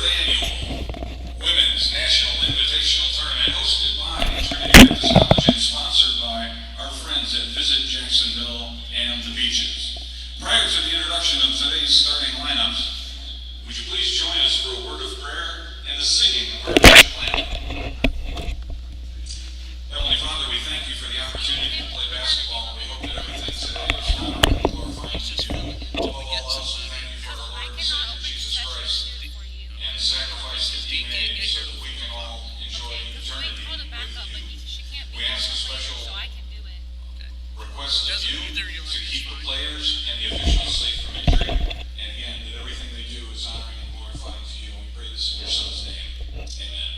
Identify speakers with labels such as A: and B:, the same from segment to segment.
A: 4th Annual Women's National Invitational Tournament hosted by Trinity Baptist College and sponsored by our friends at Visit Jacksonville and the Beaches. Prior to the introduction of today's starting lineups, would you please join us for a word of prayer and the singing of our church plan? Heavenly Father, we thank you for the opportunity to play basketball. We hope that everything today is honoring and glorifying to you. Above all else, we thank you for our Lord and Savior Jesus Christ and the sacrifice that he made so that we can all enjoy eternity with you. We ask a special request of you to keep the players and the officials safe from injury, and again, that everything they do is honoring and glorifying to you, and we pray this in your Son's name. Amen.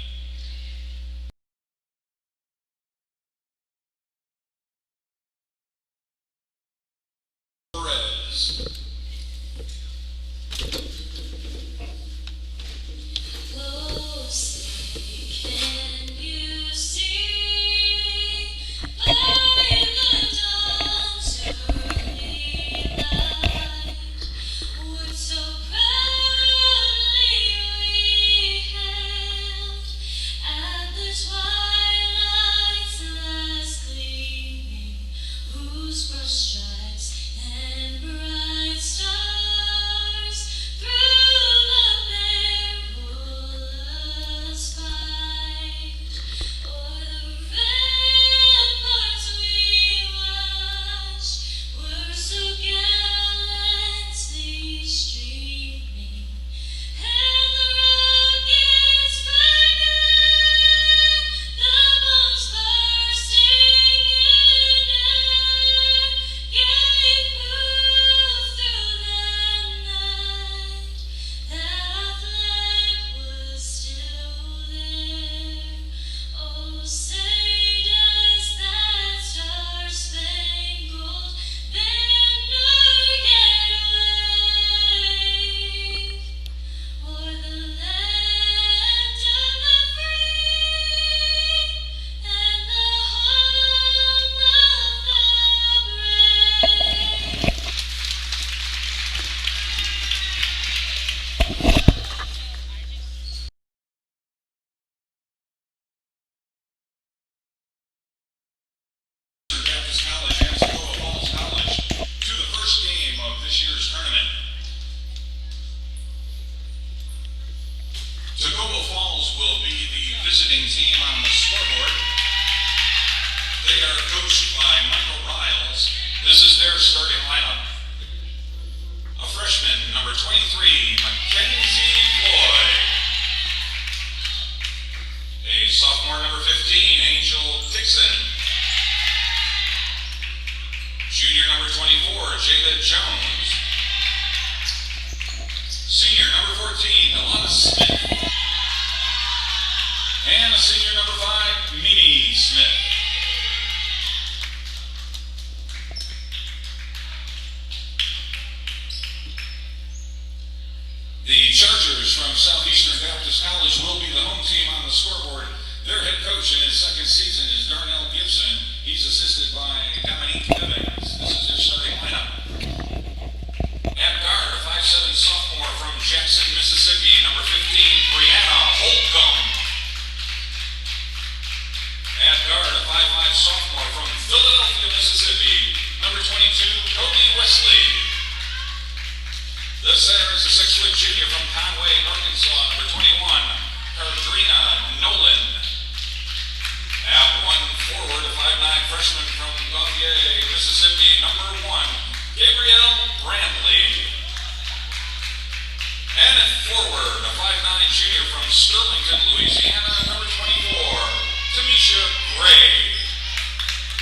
A: Toccoa Falls will be the visiting team on the scoreboard. They are coached by Michael Riles. This is their starting lineup. A freshman, number 23, Mackenzie Floyd. A sophomore, number 15, Angel Dixon. Junior, number 24, Jada Jones. Senior, number 14, Alana Smith. And a senior, number 5, Mimi Smith. The Chargers from Southeastern Baptist College will be the home team on the scoreboard. Their head coach in his second season is Darnell Gibson. He's assisted by Dominique Evans. This is their starting lineup. At guard, a 5'7" sophomore from Jackson, Mississippi, number 15, Brianna Holcomb. At guard, a 5'5" sophomore from Philadelphia, Mississippi, number 22, Cody Wesley. The center is a 6-foot junior from Conway, Arkansas, number 21, Cardrina Nolan. At one forward, a 5'9" freshman from Gauthier, Mississippi, number 1, Gabrielle Brandley. And at forward, a 5'9" junior from Sterlington, Louisiana, number 24, Tamisha Gray.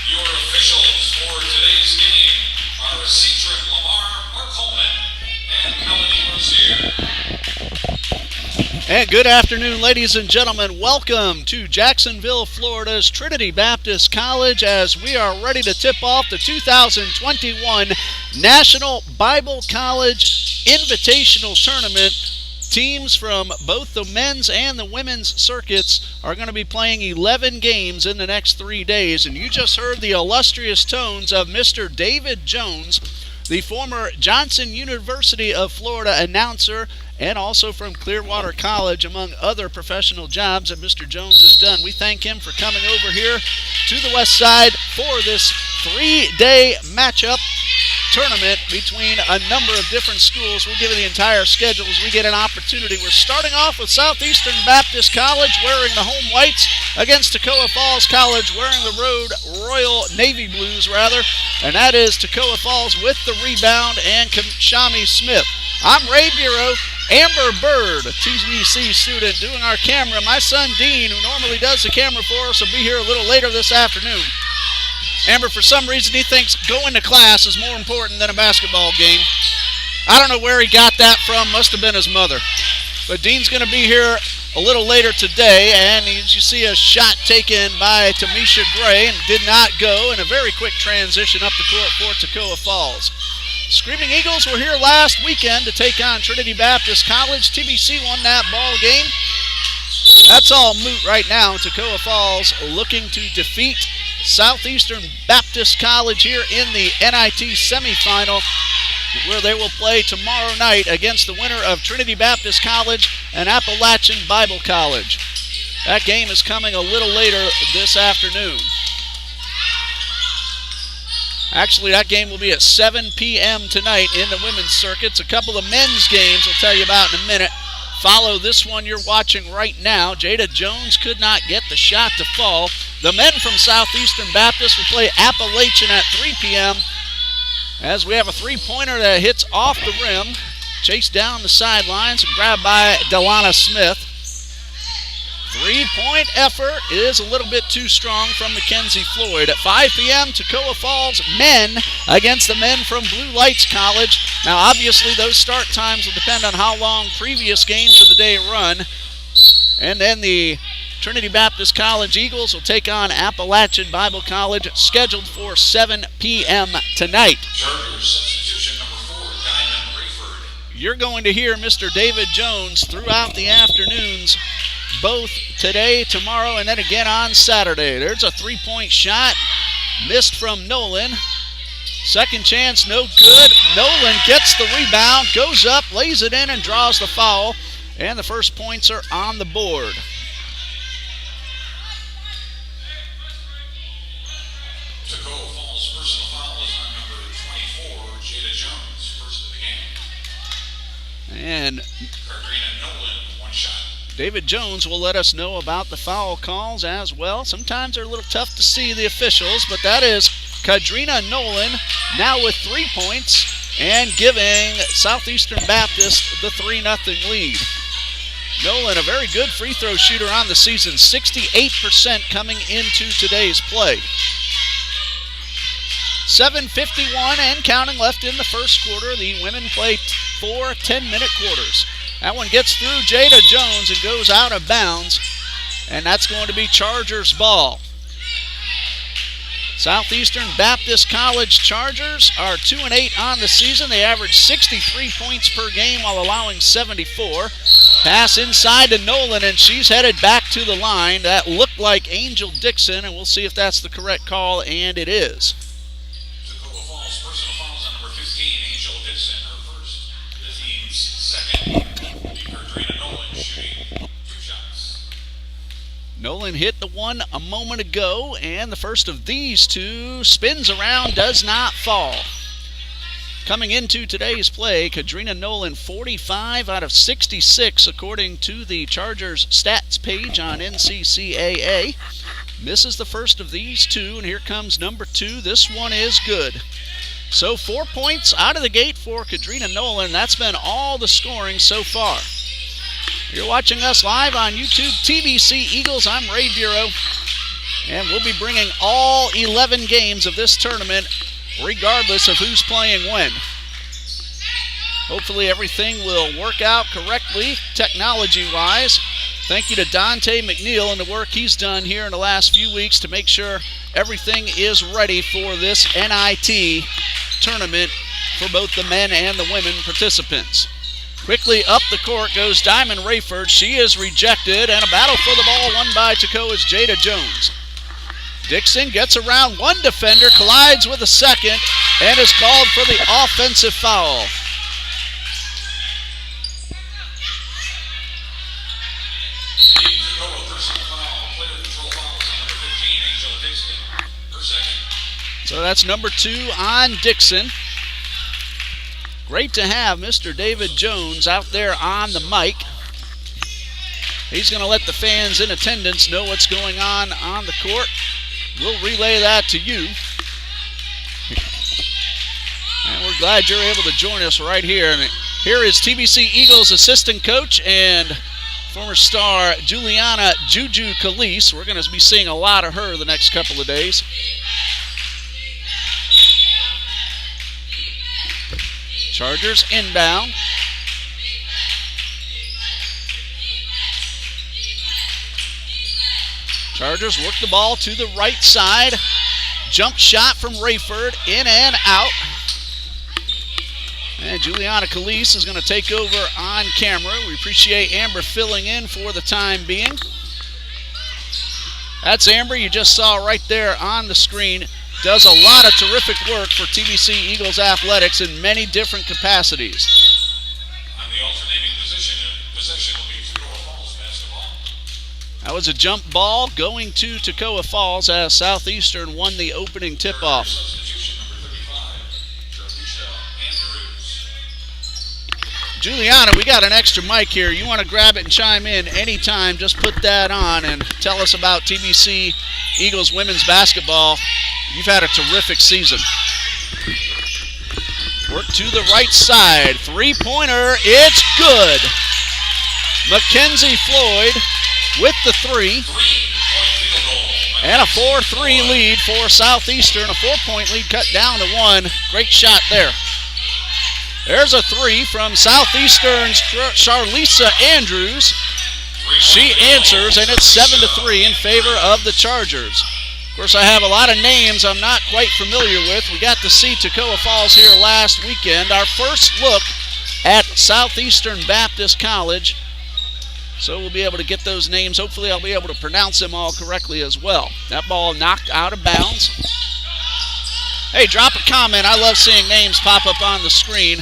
A: Your officials for today's game are Cedric Lamar, Mark Holman, and Melanie Rozier.
B: And good afternoon, ladies and gentlemen. Welcome to Jacksonville, Florida's Trinity Baptist College as we are ready to tip off the 2021 National Bible College Invitational Tournament. Teams from both the men's and the women's circuits are going to be playing 11 games in the next 3 days. And you just heard the illustrious tones of Mr. David Jones, the former Johnson University of Florida announcer, and also from Clearwater College, among other professional jobs that Mr. Jones has done. We thank him for coming over here to the West Side for this 3-day matchup tournament between a number of different schools. We'll give you the entire schedule as we get an opportunity. We're starting off with Southeastern Baptist College wearing the home whites against Toccoa Falls College wearing the road Royal Navy Blues, and that is Toccoa Falls with the rebound and Shami Smith. I'm Ray Bureau. Amber Bird, a TBC student, doing our camera. My son Dean, who normally does the camera for us, will be here a little later this afternoon. Amber, for some reason, he thinks going to class is more important than a basketball game. I don't know where he got that from. Must have been his mother. But Dean's going to be here a little later today, and as you see a shot taken by Tamisha Gray, and did not go, and a very quick transition up the court for Toccoa Falls. Screaming Eagles were here last weekend to take on Trinity Baptist College. TBC won that ball game. That's all moot right now. Toccoa Falls looking to defeat Southeastern Baptist College here in the NIT semifinal, where they will play tomorrow night against the winner of Trinity Baptist College and Appalachian Bible College. That game is coming a little later this afternoon. Actually, that game will be at 7 p.m. tonight in the women's circuits. A couple of men's games I'll tell you about in a minute. Follow this one you're watching right now. Jada Jones could not get the shot to fall. The men from Southeastern Baptist will play Appalachian at 3 p.m. as we have a three-pointer that hits off the rim. Chased down the sidelines and grabbed by Delana Smith. Three-point effort is a little bit too strong from Mackenzie Floyd. At 5 p.m., Toccoa Falls men against the men from Blue Lights College. Now, obviously, those start times will depend on how long previous games of the day run. And then the Trinity Baptist College Eagles will take on Appalachian Bible College, scheduled for 7 p.m. tonight.
A: Substitution number 4, Diamond Rayford.
B: You're going to hear Mr. David Jones throughout the afternoons, both today, tomorrow, and then again on Saturday. There's a three-point shot, missed from Nolan. Second chance, no good. Nolan gets the rebound, goes up, lays it in, and draws the foul. And the first points are on the board.
A: Toccoa Falls' personal foul is on number 24, Jada Jones, first of the game.
B: And
A: Cardrina Nolan, one shot.
B: David Jones will let us know about the foul calls as well. Sometimes they're a little tough to see, the officials, but that is Kadrina Nolan now with 3 points and giving Southeastern Baptist the 3-0 lead. Nolan, a very good free throw shooter on the season, 68% coming into today's play. 7:51 and counting left in the first quarter. The women play 4 10-minute quarters. That one gets through Jada Jones and goes out of bounds, and that's going to be Chargers ball. Southeastern Baptist College Chargers are 2-8 on the season. They average 63 points per game while allowing 74. Pass inside to Nolan, and she's headed back to the line. That looked like Angel Dixon, and we'll see if that's the correct call, and it is.
A: Toccoa Falls, personal fouls on number 15, Angel Dixon, her first. The team's second. Cardrina Nolan shooting 2 shots.
B: Nolan hit the one a moment ago, and the first of these two spins around, does not fall. Coming into today's play, Kadrina Nolan 45 out of 66 according to the Chargers stats page on NCCAA. Misses the first of these two, and here comes number 2. This one is good. So 4 points out of the gate for Kadrina Nolan. That's been all the scoring so far. You're watching us live on YouTube, TBC Eagles. I'm Ray Bureau, and we'll be bringing all 11 games of this tournament regardless of who's playing when. Hopefully everything will work out correctly technology-wise. Thank you to Dante McNeil and the work he's done here in the last few weeks to make sure everything is ready for this NIT tournament for both the men and the women participants. Quickly up the court goes Diamond Rayford. She is rejected, and a battle for the ball won by Toccoa's Jada Jones. Dixon gets around one defender, collides with a second, and is called for the offensive foul.
A: The Toccoa personal foul, player control foul is number 15, Angel Dixon, her second.
B: So that's number 2 on Dixon. Great to have Mr. David Jones out there on the mic. He's going to let the fans in attendance know what's going on the court. We'll relay that to you. And we're glad you're able to join us right here. And here is TBC Eagles assistant coach and former star Juliana Juju Calise. We're going to be seeing a lot of her the next couple of days. Chargers inbound. Chargers work the ball to the right side. Jump shot from Rayford, in and out. And Juliana Calise is going to take over on camera. We appreciate Amber filling in for the time being. That's Amber you just saw right there on the screen. Does a lot of terrific work for TBC Eagles athletics in many different capacities.
A: On the alternating possession will be Toccoa Falls basketball.
B: That was a jump ball going to Toccoa Falls as Southeastern won the opening tip-off.
A: Substitution number 35, Andrews.
B: Juliana, we got an extra mic here. You want to grab it and chime in anytime, just put that on and tell us about TBC Eagles women's basketball. You've had a terrific season. Work to the right side. Three-pointer. It's good. Mackenzie Floyd with the 3. And a 4-3 lead for Southeastern. A 4-point lead cut down to 1. Great shot there. There's a 3 from Southeastern's Charlisa Andrews. She answers, and it's 7-3 in favor of the Chargers. Of course, I have a lot of names I'm not quite familiar with. We got to see Toccoa Falls here last weekend. Our first look at Southeastern Baptist College. So we'll be able to get those names. Hopefully I'll be able to pronounce them all correctly as well. That ball knocked out of bounds. Hey, drop a comment. I love seeing names pop up on the screen.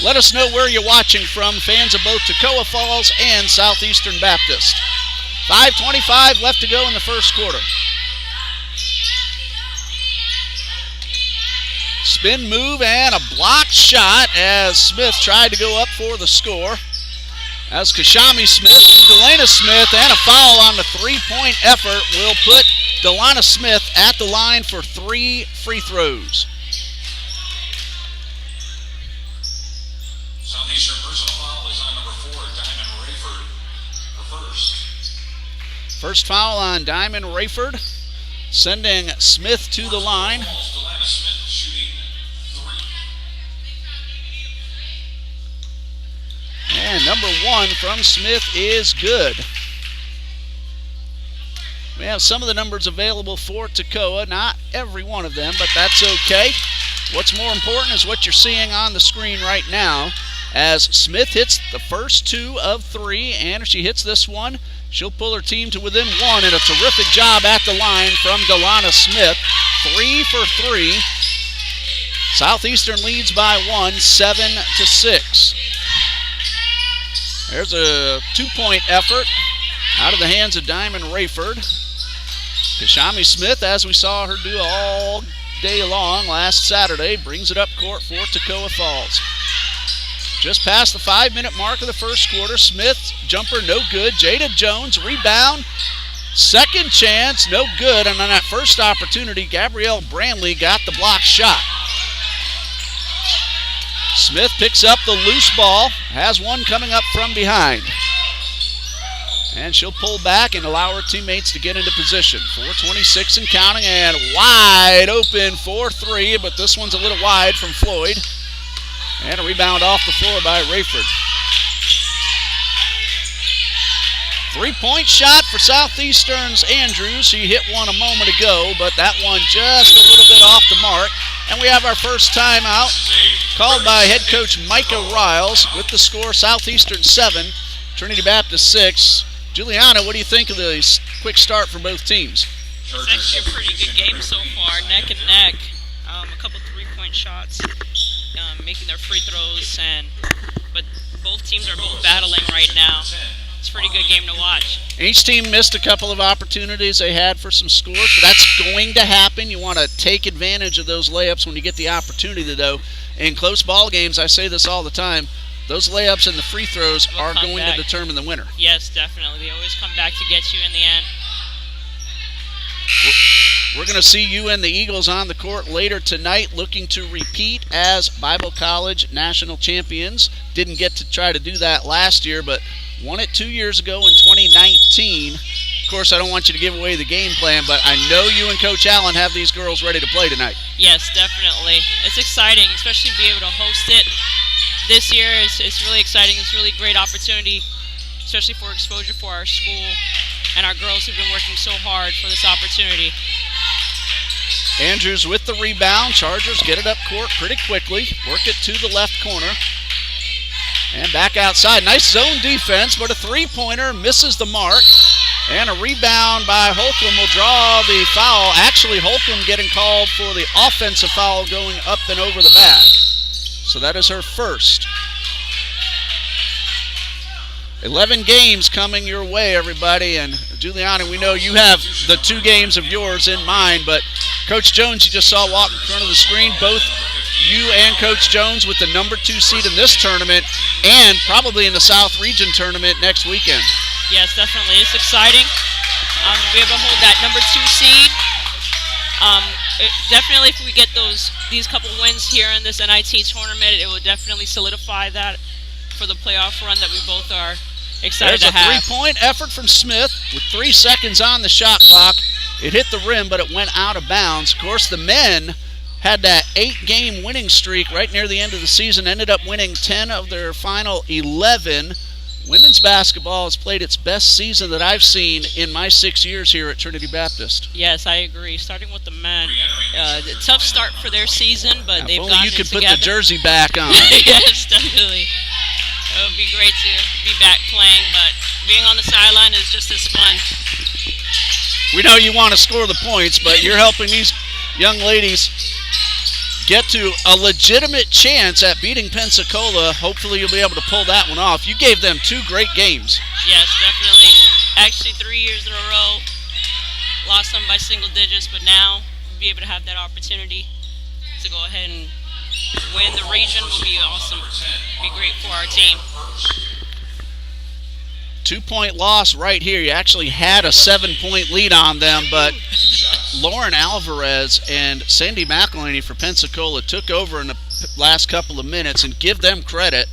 B: Let us know where you're watching from, fans of both Toccoa Falls and Southeastern Baptist. 5:25 left to go in the first quarter. Spin move and a blocked shot as Smith tried to go up for the score. As Kashami Smith to Delana Smith, and a foul on the three-point effort will put Delana Smith at the line for 3 free throws.
A: Southeastern personal foul is on number 4, Diamond Rayford, her first.
B: First foul on Diamond Rayford, sending Smith to the line.
A: Delana Smith shooting 3.
B: And number 1 from Smith is good. We have some of the numbers available for Toccoa, not every one of them, but that's okay. What's more important is what you're seeing on the screen right now, as Smith hits the first 2 of 3, and if she hits this one, she'll pull her team to within 1, and a terrific job at the line from Delana Smith. 3 for 3. Southeastern leads by 1, 7-6. There's a 2-point effort out of the hands of Diamond Rayford. Kashami Smith, as we saw her do all day long last Saturday, brings it up court for Toccoa Falls. Just past the 5-minute mark of the first quarter. Smith, jumper, no good. Jada Jones, rebound. Second chance, no good. And on that first opportunity, Gabrielle Brantley got the block shot. Smith picks up the loose ball, has one coming up from behind. And she'll pull back and allow her teammates to get into position. 4:26 and counting, and wide open for 3, but this one's a little wide from Floyd. And a rebound off the floor by Rayford. 3-point shot for Southeastern's Andrews. She hit one a moment ago, but that one just a little bit off the mark. And we have our first timeout called by head coach Micah Riles with the score Southeastern 7, Trinity Baptist 6. Juliana, what do you think of the quick start for both teams?
C: It's actually a pretty good game so far, neck and neck. A couple 3-point 3-point shots, making their free throws, but both teams are both battling right now. It's a pretty good game to watch.
B: Each team missed a couple of opportunities they had for some scores, but that's going to happen. You want to take advantage of those layups when you get the opportunity, though. In close ball games, I say this all the time, those layups and the free throws are going to determine the winner.
C: Yes, definitely. They always come back to get you in the end.
B: We're going to see you and the Eagles on the court later tonight, looking to repeat as Bible College national champions. Didn't get to try to do that last year, but won it 2 years ago in 2019. Of course, I don't want you to give away the game plan, but I know you and Coach Allen have these girls ready to play tonight.
C: Yes, definitely. It's exciting, especially to be able to host it this year. It's really exciting. It's a really great opportunity, especially for exposure for our school and our girls who've been working so hard for this opportunity.
B: Andrews with the rebound. Chargers get it up court pretty quickly. Work it to the left corner. And back outside. Nice zone defense, but a three-pointer misses the mark. And a rebound by Holcomb will draw the foul. Actually, Holcomb getting called for the offensive foul going up and over the back. So that is her first. 11 games coming your way, everybody. And Giuliani, we know you have the 2 games of yours in mind, but Coach Jones, you just saw walk in front of the screen. Both you and Coach Jones with the number 2 seed in this tournament and probably in the South Region tournament next weekend.
C: Yes, definitely. It's exciting to be able to hold that number 2 seed. Definitely, if we get these couple wins here in this NIT tournament, it will definitely solidify that for the playoff run that we both are excited to have.
B: There's a 3-point effort from Smith with 3 seconds on the shot clock. It hit the rim, but it went out of bounds. Of course, the men had that 8-game winning streak right near the end of the season, ended up winning 10 of their final 11. Women's basketball has played its best season that I've seen in my 6 years here at Trinity Baptist.
C: Yes, I agree. Starting with the men, tough start for their season, but they've gotten
B: you could
C: it
B: put
C: together.
B: the jersey back on.
C: Yes, definitely. It would be great to be back playing, but being on the sideline is just as fun.
B: We know you want to score the points, but you're helping these young ladies get to a legitimate chance at beating Pensacola. Hopefully you'll be able to pull that one off. You gave them 2 great games.
C: Yes, definitely. Actually, 3 years in a row, lost them by single digits, but now we'll be able to have that opportunity to go ahead and win the region will be awesome. Be great for our team.
B: 2-point loss right here. You actually had a 7-point lead on them, but Lauren Alvarez and Sandy McElhaney for Pensacola took over in the last couple of minutes, and give them credit.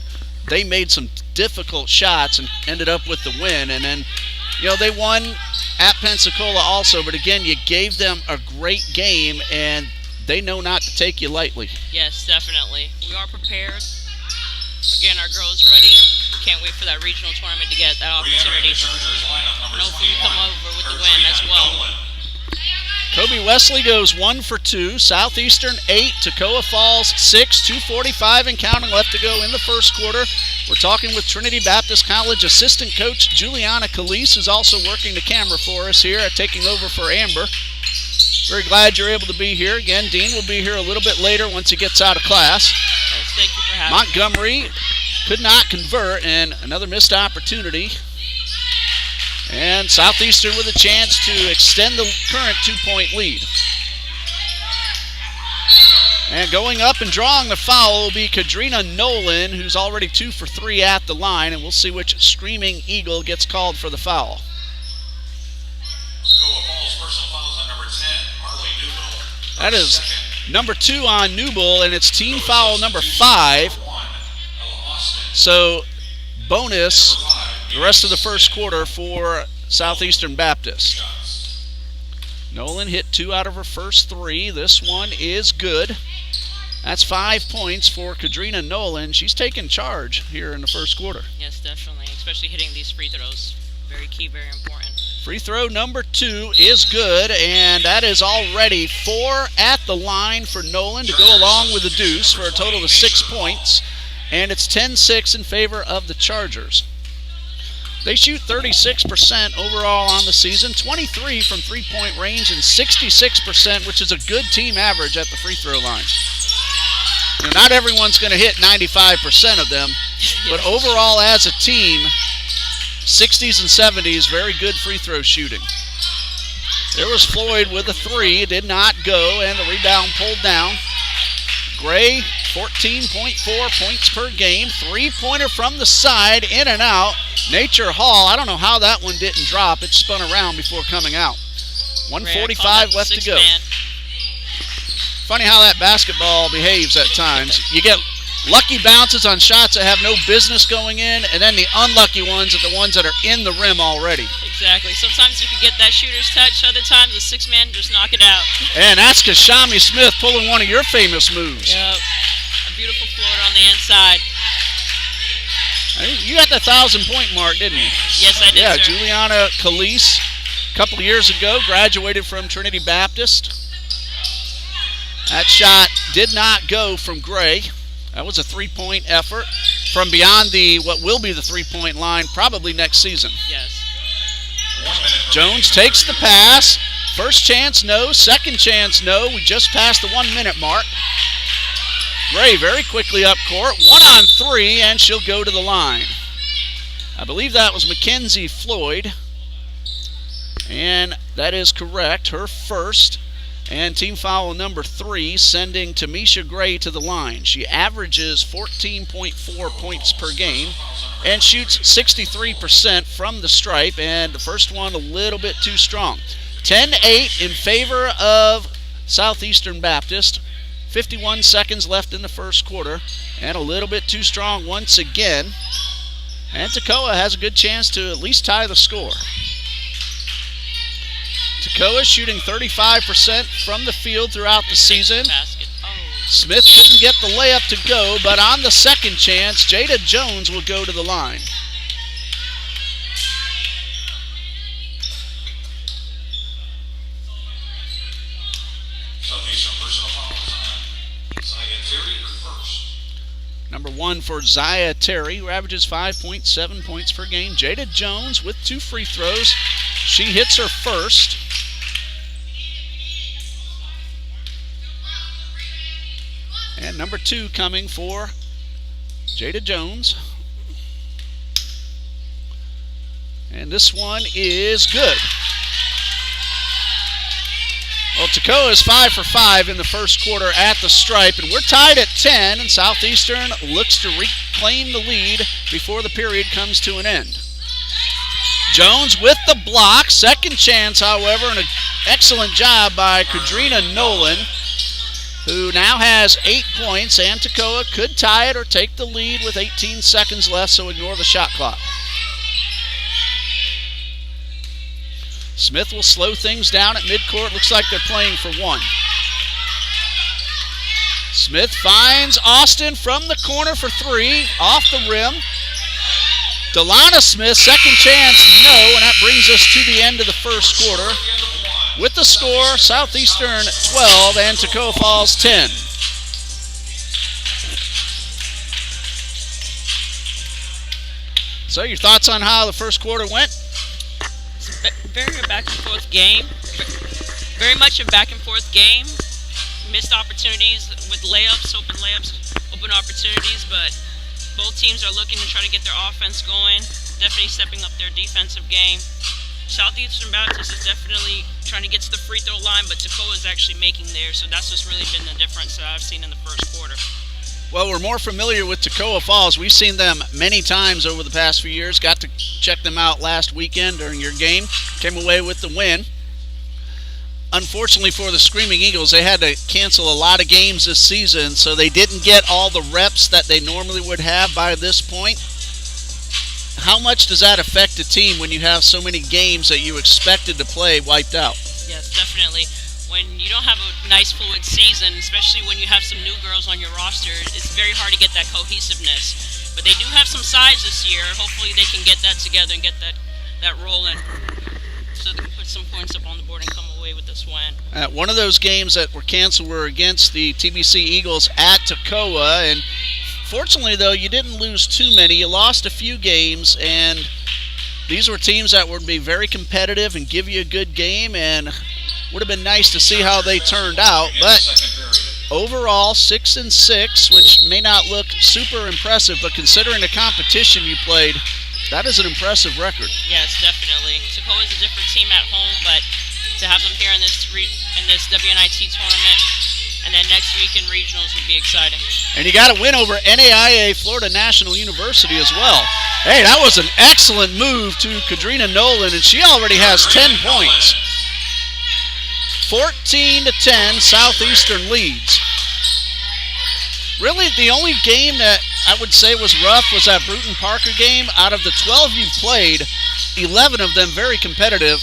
B: They made some difficult shots and ended up with the win. And then, they won at Pensacola also, but again, you gave them a great game, and they know not to take you lightly.
C: Yes, definitely. We are prepared. Again, our girls ready. We can't wait for that regional tournament to get that opportunity. And hopefully we come over with the win as well.
B: Kobe Wesley goes 1 for 2. Southeastern 8. Toccoa Falls 6. 2:45 and counting left to go in the first quarter. We're talking with Trinity Baptist College assistant coach Juliana Calise, who's also working the camera for us here, taking over for Amber. Very glad you're able to be here. Again, Dean will be here a little bit later once he gets out of class.
C: Yes, thank you for having me.
B: Montgomery could not convert, and another missed opportunity. And Southeastern with a chance to extend the current 2-point lead. And going up and drawing the foul will be Kadrina Nolan, who's already 2 for 3 at the line, and we'll see which Screaming Eagle gets called for the foul. That is number 2 on Newble, and it's team foul number 5. So bonus the rest of the first quarter for Southeastern Baptist. Nolan hit 2 out of her first 3. This one is good. That's 5 points for Kadrina Nolan. She's taken charge here in the first quarter.
C: Yes, definitely, especially hitting these free throws. Very key, very important.
B: Free throw number 2 is good, and that is already 4 at the line for Nolan to go along with the deuce for a total of 6 points, and it's 10-6 in favor of the Chargers. They shoot 36% overall on the season, 23 from three-point range, and 66%, which is a good team average at the free throw line. Not everyone's going to hit 95% of them, but overall as a team, 60s and 70s, very good free throw shooting. There was Floyd with a 3, did not go, and the rebound pulled down. Gray, 14.4 points per game, three-pointer from the side, in and out. Nature Hall, I don't know how that one didn't drop. It spun around before coming out. 1:45 left to go. Funny how that basketball behaves at times. You get lucky bounces on shots that have no business going in, and then the unlucky ones are the ones that are in the rim already.
C: Exactly. Sometimes you can get that shooter's touch. Other times the six-man just knock it out.
B: And that's Kashami Smith pulling one of your famous moves.
C: Yep. A beautiful floater on the inside.
B: You got the 1,000-point mark, didn't you?
C: Yes, I did,
B: Yeah,
C: sir.
B: Juliana Calise, a couple of years ago, graduated from Trinity Baptist. That shot did not go from Gray. That was a three-point effort from beyond what will be the three-point line probably next season.
C: Yes.
B: Jones takes the pass. First chance, no. Second chance, no. We just passed the 1-minute mark. Gray very quickly up court. 1-on-3, and she'll go to the line. I believe that was Mackenzie Floyd. And that is correct. Her first. And team foul number 3, sending Tamisha Gray to the line. She averages 14.4 points per game and shoots 63% from the stripe. And the first one a little bit too strong. 10-8 in favor of Southeastern Baptist. 51 seconds left in the first quarter. And a little bit too strong once again. And Toccoa has a good chance to at least tie the score. Toccoa shooting 35% from the field throughout the season. Smith couldn't get the layup to go, but on the second chance, Jada Jones will go to the line. Number 1 for Zaya Terry, who averages 5.7 points per game. Jada Jones with 2 free throws. She hits her first. And number 2 coming for Jada Jones. And this one is good. Well, Toccoa is 5 for 5 in the first quarter at the stripe, and we're tied at 10, and Southeastern looks to reclaim the lead before the period comes to an end. Jones with the block. Second chance, however, and an excellent job by Kadrina Nolan, who now has 8 points, and Toccoa could tie it or take the lead with 18 seconds left, so ignore the shot clock. Smith will slow things down at midcourt. Looks like they're playing for 1. Smith finds Austin from the corner for 3, off the rim. Delana Smith, second chance, no, and that brings us to the end of the first quarter. With the score, Southeastern 12 and Toccoa Falls 10. So your thoughts on how the first quarter went?
C: Very back and forth game. Very much a back and forth game. Missed opportunities with layups, open opportunities, but both teams are looking to try to get their offense going. Definitely stepping up their defensive game. Southeastern Baptist is definitely trying to get to the free throw line, but Toccoa is actually making theirs, so that's what's really been the difference that I've seen in the first quarter.
B: Well, we're more familiar with Toccoa Falls. We've seen them many times over the past few years. Got to check them out last weekend during your game. Came away with the win. Unfortunately for the Screaming Eagles, they had to cancel a lot of games this season, so they didn't get all the reps that they normally would have by this point. How much does that affect a team when you have so many games that you expected to play wiped out?
C: Yes, definitely. When you don't have a nice fluid season, especially when you have some new girls on your roster, it's very hard to get that cohesiveness. But they do have some size this year. Hopefully they can get that together and get that rolling so they can put some points up on the board and come away with this win.
B: One of those games that were canceled were against the TBC Eagles at Toccoa, and fortunately, though, you didn't lose too many. You lost a few games, and these were teams that would be very competitive and give you a good game, and would have been nice to see how they turned out. But overall 6-6, which may not look super impressive, but considering the competition you played, that is an impressive record.
C: Yes, definitely. Toccoa is a different team at home, but to have them here in this WNIT tournament and then next week in regionals would be exciting.
B: And you got a win over NAIA Florida National University as well. Hey, that was an excellent move to Kadrina Nolan, and she already has 10 points. 14-10, Southeastern leads. Really, the only game that I would say was rough was that Bruton Parker game. Out of the 12 you've played, 11 of them very competitive,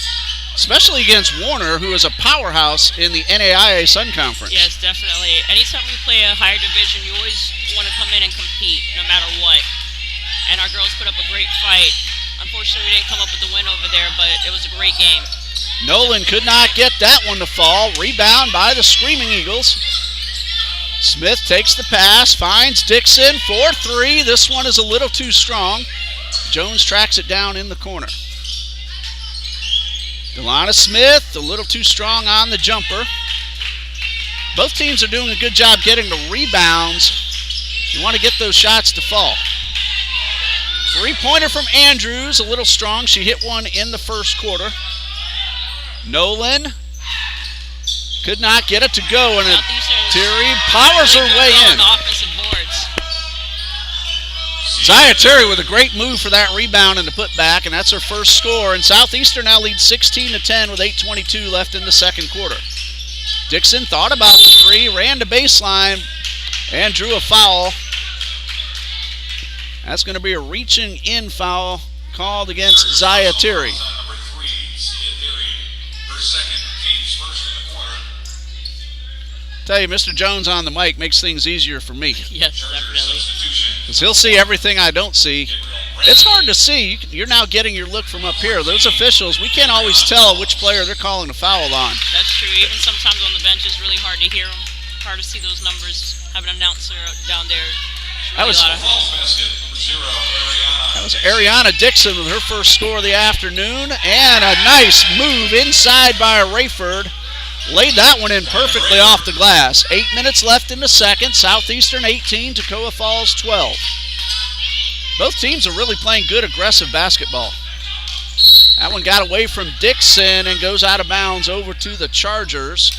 B: especially against Warner, who is a powerhouse in the NAIA Sun Conference.
C: Yes, definitely. Anytime we play a higher division, you always want to come in and compete, no matter what. And our girls put up a great fight. Unfortunately, we didn't come up with the win over there, but it was a great game.
B: Nolan could not get that one to fall. Rebound by the Screaming Eagles. Smith takes the pass, finds Dixon, 4-3. This one is a little too strong. Jones tracks it down in the corner. Delana Smith, a little too strong on the jumper. Both teams are doing a good job getting the rebounds. You want to get those shots to fall. Three-pointer from Andrews, a little strong. She hit one in the first quarter. Nolan could not get it to go, and Terry powers her way in.
C: The offensive boards.
B: Zaya Terry with a great move for that rebound and the putback, and that's her first score. And Southeastern now leads 16-10 with 8:22 left in the second quarter. Dixon thought about the three, ran to baseline, and drew a foul. That's going to be a reaching in foul called against Zaya Terry. Tell you, Mr. Jones on the mic makes things easier for me.
C: Yes, definitely.
B: Because he'll see everything I don't see. It's hard to see. You're now getting your look from up here. Those officials, we can't always tell which player they're calling a foul on.
C: That's true. Even sometimes on the bench, it's really hard to hear them. Hard to see those numbers. Have an announcer down there.
B: That was Ariana Dixon with her first score of the afternoon. And a nice move inside by Rayford. Laid that one in perfectly off the glass. 8 minutes left in the second. Southeastern 18, Toccoa Falls 12. Both teams are really playing good, aggressive basketball. That one got away from Dixon and goes out of bounds over to the Chargers.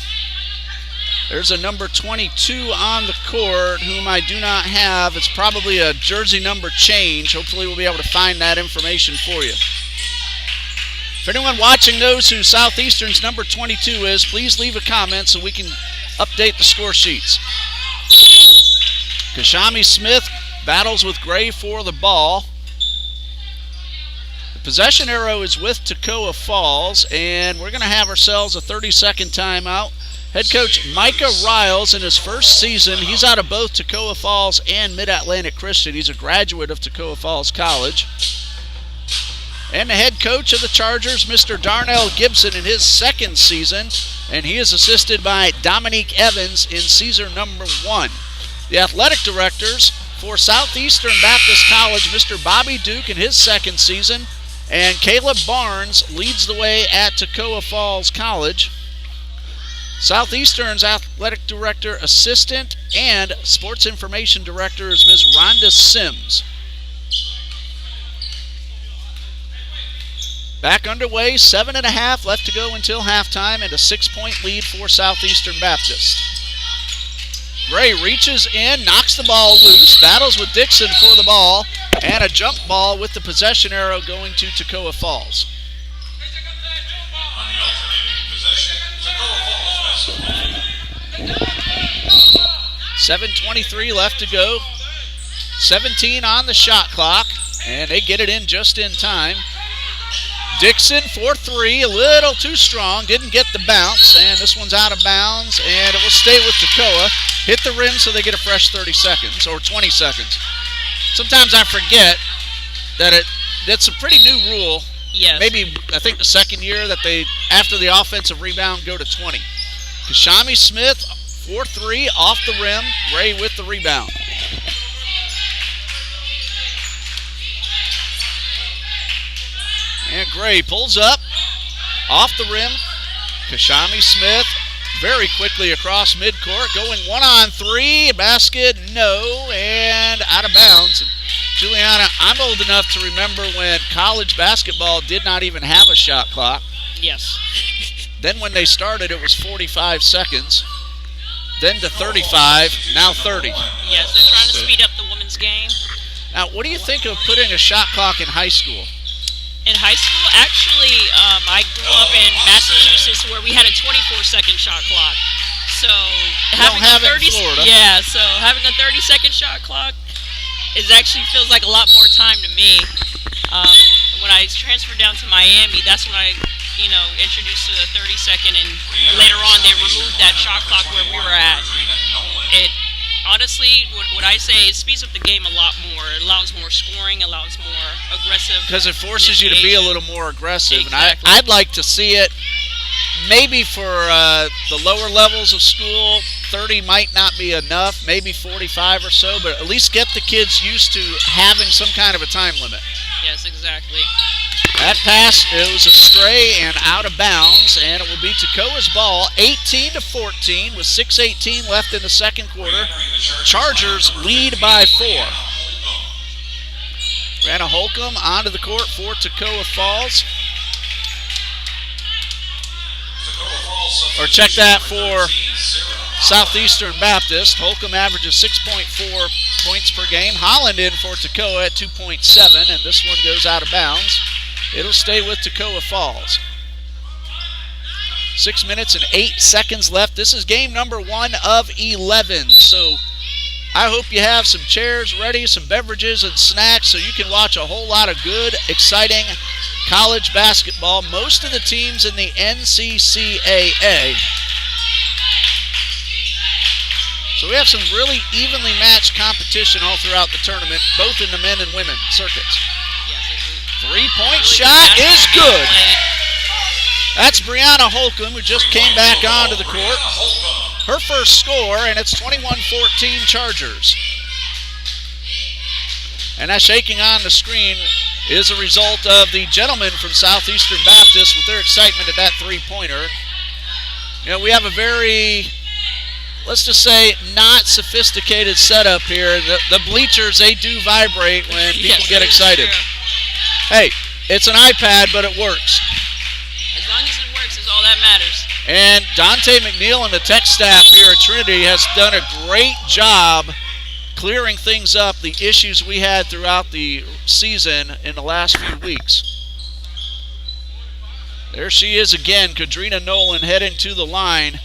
B: There's a number 22 on the court, whom I do not have. It's probably a jersey number change. Hopefully we'll be able to find that information for you. If anyone watching knows who Southeastern's number 22 is, please leave a comment so we can update the score sheets. Kashami Smith battles with Gray for the ball. The possession arrow is with Toccoa Falls, and we're going to have ourselves a 30-second timeout. Head coach Micah Riles, in his first season, he's out of both Toccoa Falls and Mid-Atlantic Christian. He's a graduate of Toccoa Falls College. And the head coach of the Chargers, Mr. Darnell Gibson, in his second season, and he is assisted by Dominique Evans in season number 1. The athletic directors for Southeastern Baptist College, Mr. Bobby Duke in his second season, and Caleb Barnes leads the way at Toccoa Falls College. Southeastern's athletic director, assistant, and sports information director is Ms. Rhonda Sims. Back underway, 7.5 left to go until halftime, and a 6-point lead for Southeastern Baptist. Gray reaches in, knocks the ball loose, battles with Dixon for the ball, and a jump ball with the possession arrow going to Toccoa Falls.
A: On the alternating possession, Toccoa Falls.
B: 7:23 left to go. 17 on the shot clock, and they get it in just in time. Dixon for 3, a little too strong, didn't get the bounce, and this one's out of bounds, and it will stay with Toccoa. Hit the rim so they get a fresh 30 seconds, or 20 seconds. Sometimes I forget that it's a pretty new rule.
C: Yes.
B: Maybe, I think the second year that they, after the offensive rebound, go to 20. Kashami Smith, 4-3, off the rim, Gray with the rebound. And Gray pulls up, off the rim. Kashami Smith very quickly across midcourt, going 1-on-3, basket, no, and out of bounds. Juliana, I'm old enough to remember when college basketball did not even have a shot clock.
C: Yes.
B: Then when they started, it was 45 seconds. Then to 35, now 30.
C: Yes, they're trying to speed up the women's game.
B: Now, what do you think of putting a shot clock in high school?
C: In high school, actually, I grew up in Massachusetts where we had a 24-second shot clock. So having
B: have it in Florida.
C: Yeah, so having a 30-second shot clock actually feels like a lot more time to me. When I transferred down to Miami, that's when I, introduced to the 30-second, and later on they removed that shot clock where we were at. It honestly, what I say, it speeds up the game a lot more. It allows more scoring, allows more aggressive.
B: Because it forces you to be a little more aggressive.
C: Exactly.
B: And I'd like to see it maybe for the lower levels of school. 30 might not be enough, maybe 45 or so, but at least get the kids used to having some kind of a time limit.
C: Yes, exactly.
B: That pass, it was astray and out of bounds, and it will be Toccoa's ball, 18-14, with 6:18 left in the second quarter. Chargers lead by 4. Brianna Holcomb onto the court for Toccoa Falls. Or check that for Southeastern Baptist. Holcomb averages 6.4 points per game. Holland in for Toccoa at 2.7, and this one goes out of bounds. It'll stay with Toccoa Falls. 6 minutes and 8 seconds left. This is game number 1 of 11. So I hope you have some chairs ready, some beverages and snacks, so you can watch a whole lot of good, exciting college basketball. Most of the teams in the NCCAA. So we have some really evenly matched competition all throughout the tournament, both in the men and women circuits. Three-point shot is good. That's Brianna Holcomb, who just came back onto the court. Her first score, and it's 21-14 Chargers. And that shaking on the screen is a result of the gentlemen from Southeastern Baptist with their excitement at that three-pointer. We have a very, let's just say, not sophisticated setup here. The bleachers, they do vibrate when people get excited. Hey, it's an iPad, but it works.
C: As long as it works is all that matters.
B: And Dante McNeil and the tech staff here at Trinity has done a great job clearing things up, the issues we had throughout the season in the last few weeks. There she is again, Kadrina Nolan heading to the line.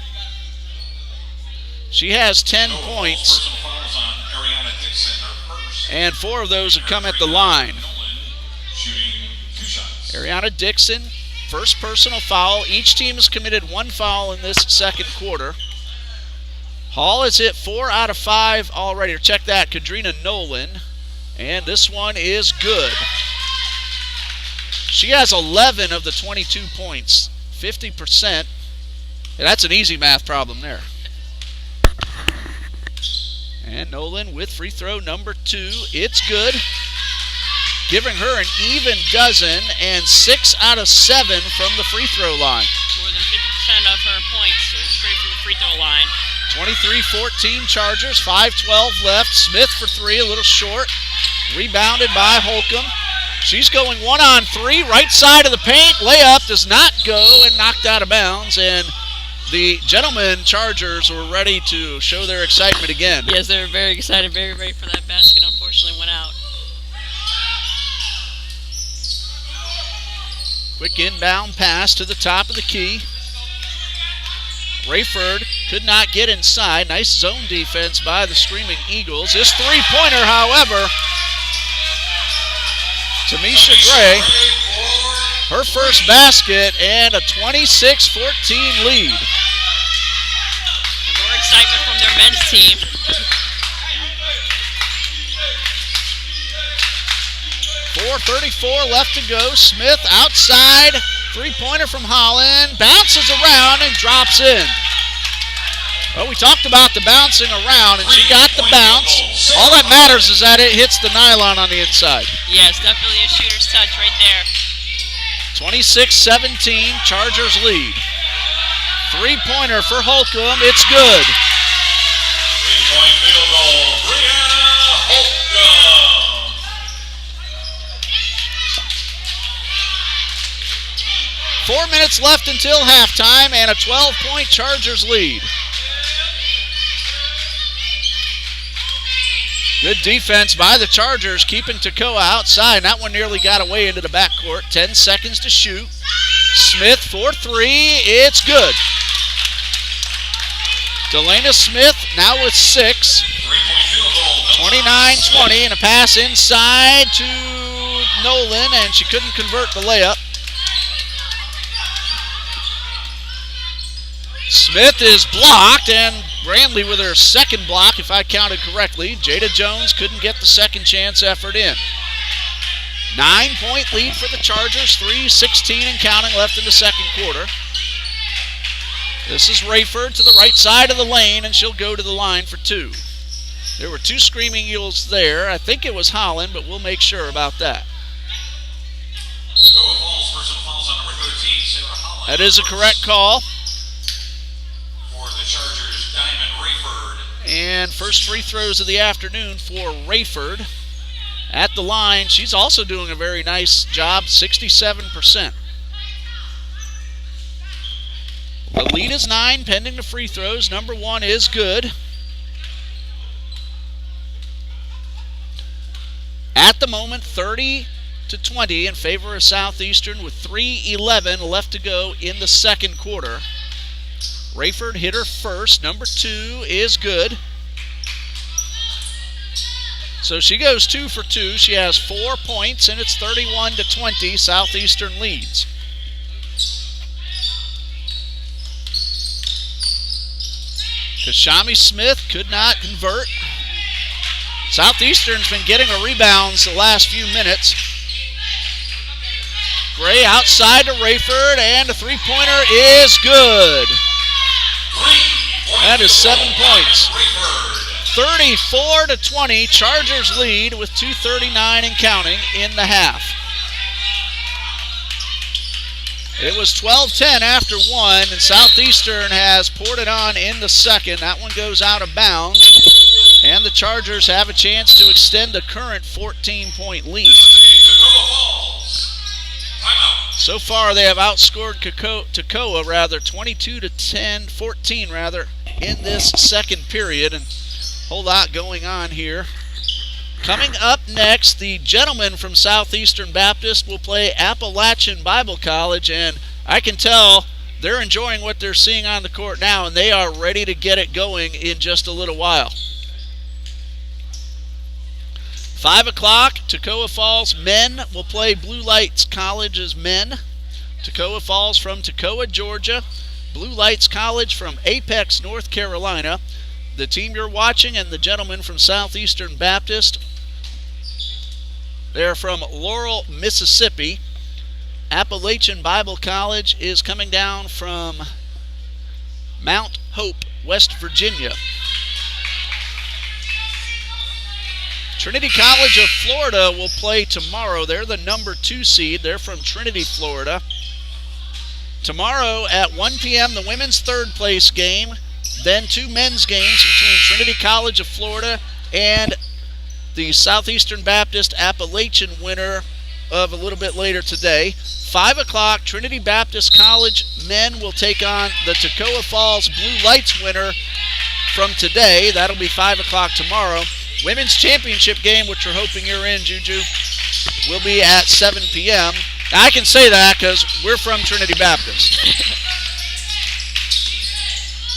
B: She has 10 points, and 4 of those have come at the line. Ariana Dixon, first personal foul. Each team has committed 1 foul in this second quarter. Hall has hit 4 out of 5 already. Check that, Kadrina Nolan. And this one is good. She has 11 of the 22 points, 50%. And that's an easy math problem there. And Nolan with free throw number 2. It's good. Giving her an even dozen and 6 out of 7 from the free throw line.
C: More than 50% of her points are straight from the free throw line.
B: 23-14 Chargers, 5:12 left. Smith for 3, a little short. Rebounded by Holcomb. She's going 1-on-3, right side of the paint. Layup does not go and knocked out of bounds. And the gentlemen Chargers were ready to show their excitement again.
C: Yes, they were very excited, very ready for that basket. Unfortunately, went out.
B: Quick inbound pass to the top of the key. Rayford could not get inside. Nice zone defense by the Screaming Eagles. This three-pointer, however, Tamisha Gray, her first basket and a 26-14 lead.
C: And more excitement from their men's team.
B: .434 left to go. Smith outside. Three-pointer from Holland. Bounces around and drops in. Well, we talked about the bouncing around, and she got the bounce. All that matters is that it hits the nylon on the inside.
C: Yes, definitely a shooter's touch right there.
B: 26-17, Chargers lead. Three-pointer for Holcomb. It's good.
A: 3-point field goal, Brianna Holcomb.
B: 4 minutes left until halftime and a 12-point Chargers lead. Good defense by the Chargers, keeping Toccoa outside. That one nearly got away into the backcourt. 10 seconds to shoot. Smith for three. It's good. Delana Smith now with 6. 29-20, and a pass inside to Nolan, and she couldn't convert the layup. Smith is blocked, and Brandley with her second block, if I counted correctly. Jada Jones couldn't get the second chance effort in. 9-point lead for the Chargers, 3:16 and counting left in the second quarter. This is Rayford to the right side of the lane, and she'll go to the line for 2. There were 2 Screaming Eagles there. I think it was Holland, but we'll make sure about that.
A: Toccoa Falls, personal fouls on number 13, Sarah Holland.
B: That is a correct call.
A: For the Chargers, Diamond Rayford.
B: And first free throws of the afternoon for Rayford. At the line, she's also doing a very nice job, 67%. The lead is 9, pending the free throws. Number 1 is good. At the moment, 30-20 in favor of Southeastern with 3:11 left to go in the second quarter. Rayford hit her first. Number 2 is good. So she goes 2 for 2. She has 4 points, and it's 31-20. Southeastern leads. Kashami Smith could not convert. Southeastern's been getting her rebounds the last few minutes. Gray outside to Rayford, and the three-pointer is good. That is 7 points. 34-20, Chargers lead with 2:39 and counting in the half. It was 12-10 after 1, and Southeastern has poured it on in the second. That one goes out of bounds, and the Chargers have a chance to extend the current 14-point lead. So far, they have outscored Toccoa 14 in this second period, and a whole lot going on here. Coming up next, the gentlemen from Southeastern Baptist will play Appalachian Bible College, and I can tell they're enjoying what they're seeing on the court now, and they are ready to get it going in just a little while. 5 o'clock, Toccoa Falls men will play Blue Lights College's men. Toccoa Falls from Toccoa, Georgia. Blue Lights College from Apex, North Carolina. The team you're watching and the gentlemen from Southeastern Baptist, they're from Laurel, Mississippi. Appalachian Bible College is coming down from Mount Hope, West Virginia. Trinity College of Florida will play tomorrow. They're the number 2 seed. They're from Trinity, Florida. Tomorrow at 1 p.m., the women's third place game. Then 2 men's games between Trinity College of Florida and the Southeastern Baptist Appalachian winner of a little bit later today. 5 o'clock, Trinity Baptist College men will take on the Toccoa Falls Blue Lights winner from today. That'll be 5 o'clock tomorrow. Women's championship game, which we're hoping you're in, Juju, will be at 7 p.m. Now, I can say that because we're from Trinity Baptist.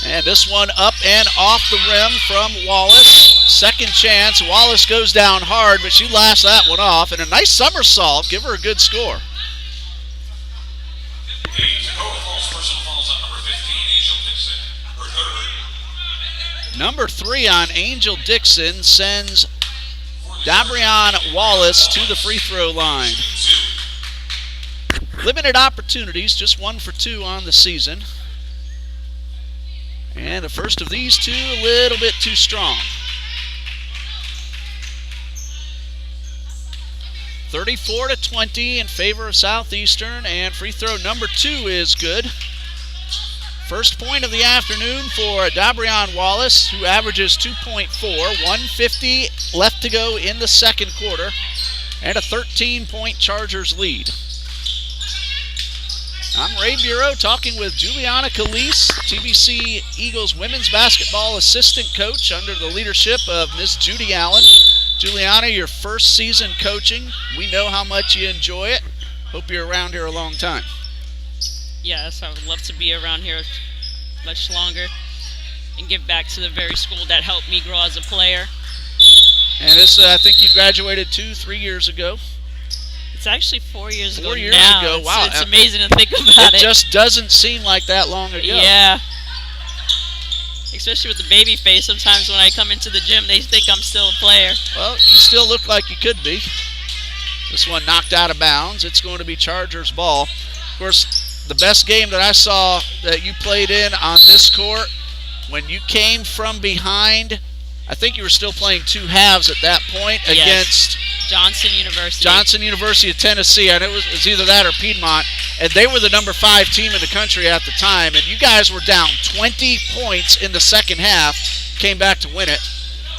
B: And this one up and off the rim from Wallace. Second chance. Wallace goes down hard, but she laughs that one off. And a nice somersault. Give her a good score. Number 3 on Angel Dixon sends Dabrion Wallace to the free throw line. Limited opportunities, just 1 for 2 on the season. And the first of these 2 a little bit too strong. 34-20 in favor of Southeastern, and free throw number 2 is good. First point of the afternoon for Dabrion Wallace, who averages 2.4, 150 left to go in the second quarter, and a 13-point Chargers lead. I'm Ray Bureau talking with Juliana Calise, TBC Eagles women's basketball assistant coach under the leadership of Miss Judy Allen. Juliana, your first season coaching. We know how much you enjoy it. Hope you're around here a long time.
C: Yes, I would love to be around here much longer and give back to the very school that helped me grow as a player.
B: And this, I think you graduated 2-3 years ago.
C: It's actually 4 years ago.
B: 4 years
C: now.
B: ago, wow.
C: It's amazing to think about it.
B: It just doesn't seem like that long ago.
C: Yeah. Especially with the baby face. Sometimes when I come into the gym, they think I'm still a player.
B: Well, you still look like you could be. This one knocked out of bounds. It's going to be Chargers ball. Of course, the best game that I saw that you played in on this court, when you came from behind, I think you were still playing two halves at that point against
C: Johnson
B: University of Tennessee. And it was either that or Piedmont. And they were the number 5 team in the country at the time. And you guys were down 20 points in the second half, came back to win it.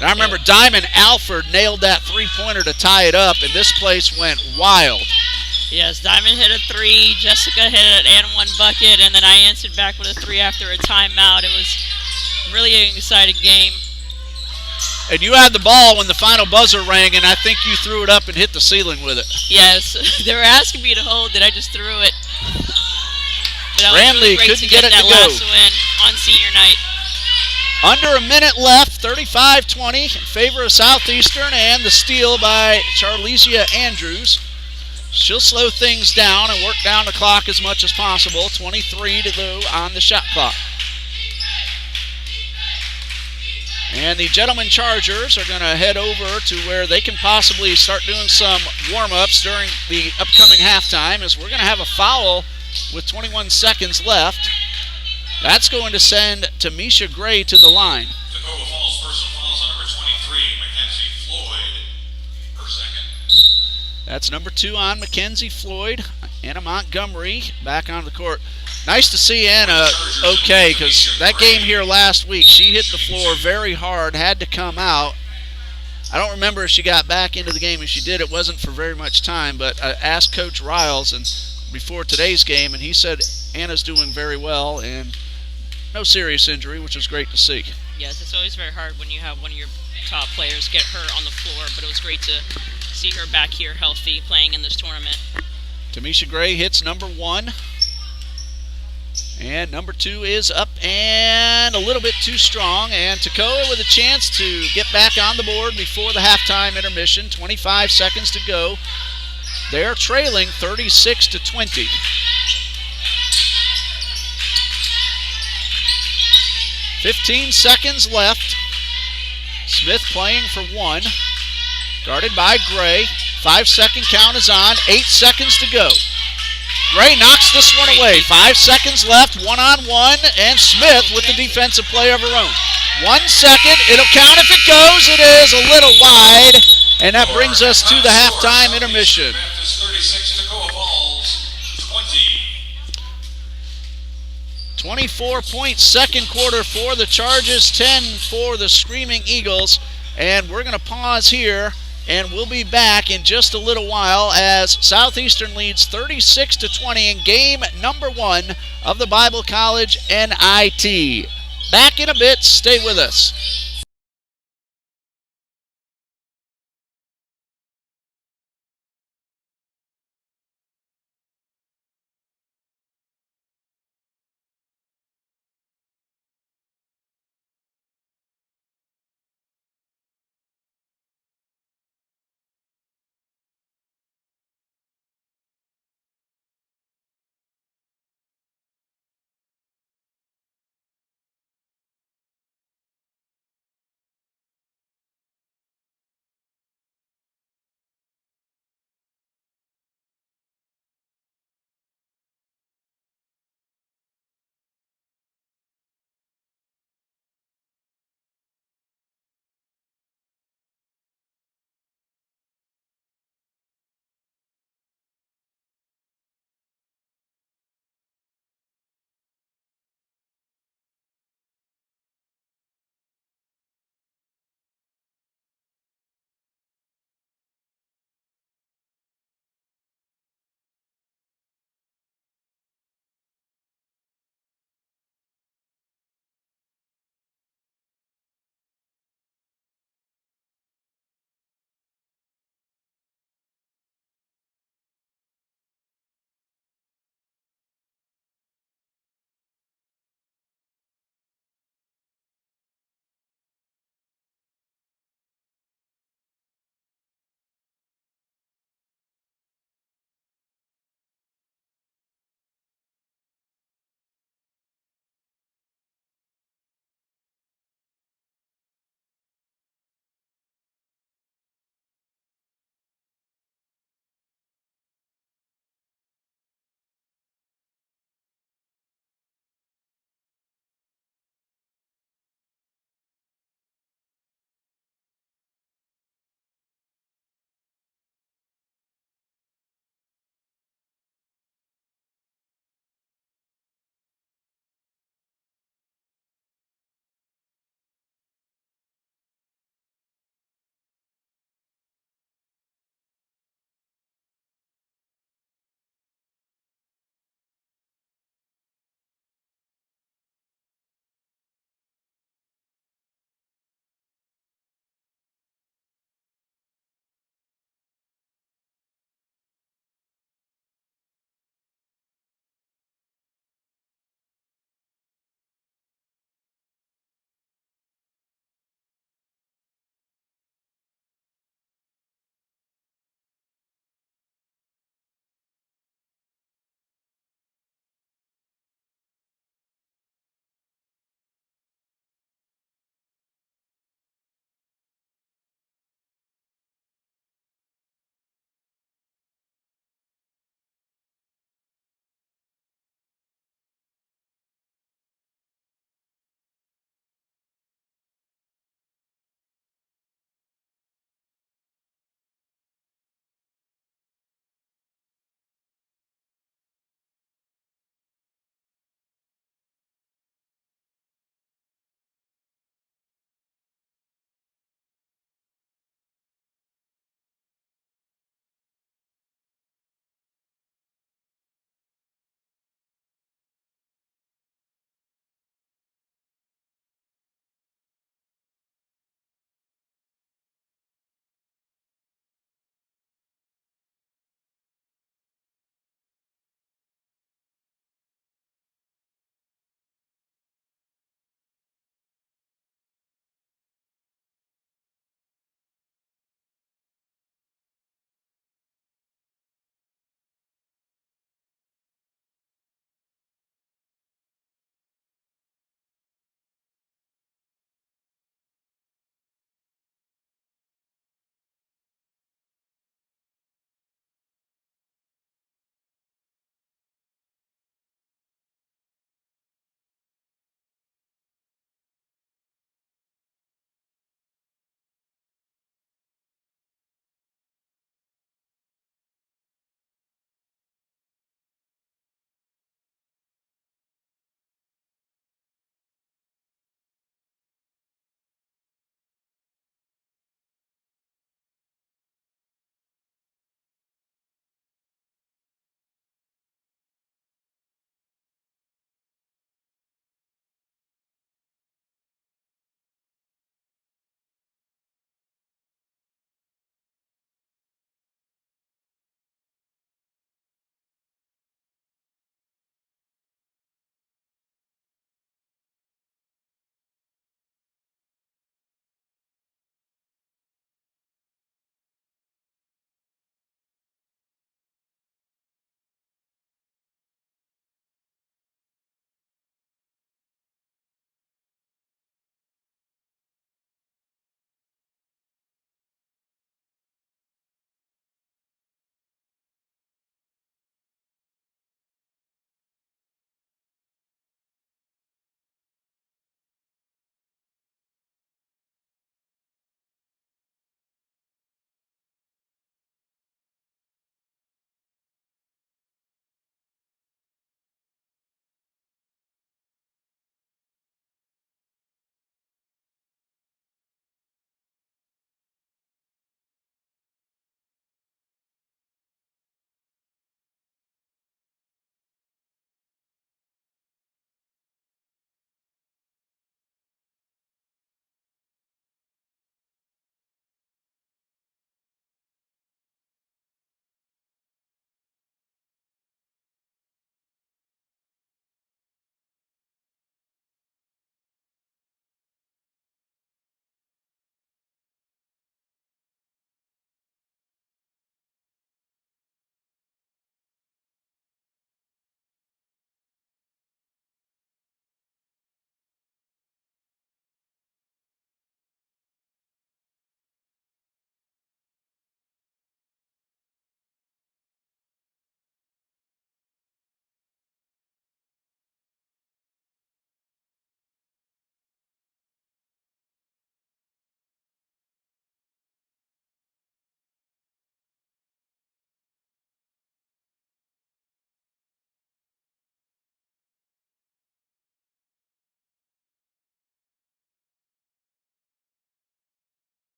B: And I remember Diamond Alford nailed that three-pointer to tie it up, and this place went wild.
C: Yes, Diamond hit a 3, Jessica hit it and one bucket, and then I answered back with a 3 after a timeout. It was really an exciting game.
B: And you had the ball when the final buzzer rang, and I think you threw it up and hit the ceiling with it.
C: Yes, they were asking me to hold it. I just threw it. But that was
B: Ramley
C: really great
B: couldn't
C: to
B: get it
C: that
B: to go.
C: last win on senior night.
B: Under a minute left, 35-20 in favor of Southeastern, and the steal by Charlesia Andrews. She'll slow things down and work down the clock as much as possible. 23 to go on the shot clock. And the Gentlemen Chargers are going to head over to where they can possibly start doing some warm-ups during the upcoming halftime, as we're going to have a foul with 21 seconds left. That's going to send Tamisha Gray to the line.
A: Toccoa Falls personal fouls on number 23, Mackenzie Floyd, her second.
B: That's number 2 on Mackenzie Floyd. Anna Montgomery back on the court. Nice to see Anna okay, because that game here last week, she hit the floor very hard, had to come out. I don't remember if she got back into the game. If she did, it wasn't for very much time, but I asked Coach Riles and before today's game, and he said Anna's doing very well and no serious injury, which is great to see.
C: Yes, it's always very hard when you have one of your top players get hurt on the floor, but it was great to see her back here healthy playing in this tournament.
B: Tamisha Gray hits number 1. And number 2 is up and a little bit too strong. And Toccoa with a chance to get back on the board before the halftime intermission. 25 seconds to go. They're trailing 36-20. 15 seconds left. Smith playing for 1. Guarded by Gray. 5-second count is on. 8 seconds to go. Gray knocks this one away. 5 seconds left, 1-on-1, and Smith with the defensive play of her own. 1 second, it'll count if it goes. It is a little wide, and that brings us to the halftime intermission.
A: 36, Toccoa Falls 20.
B: 24-point second quarter for the Chargers, 10 for the Screaming Eagles, and we're going to pause here. And we'll be back in just a little while as Southeastern leads 36-20 in game number 1 of the Bible College NIT. Back in a bit. Stay with us.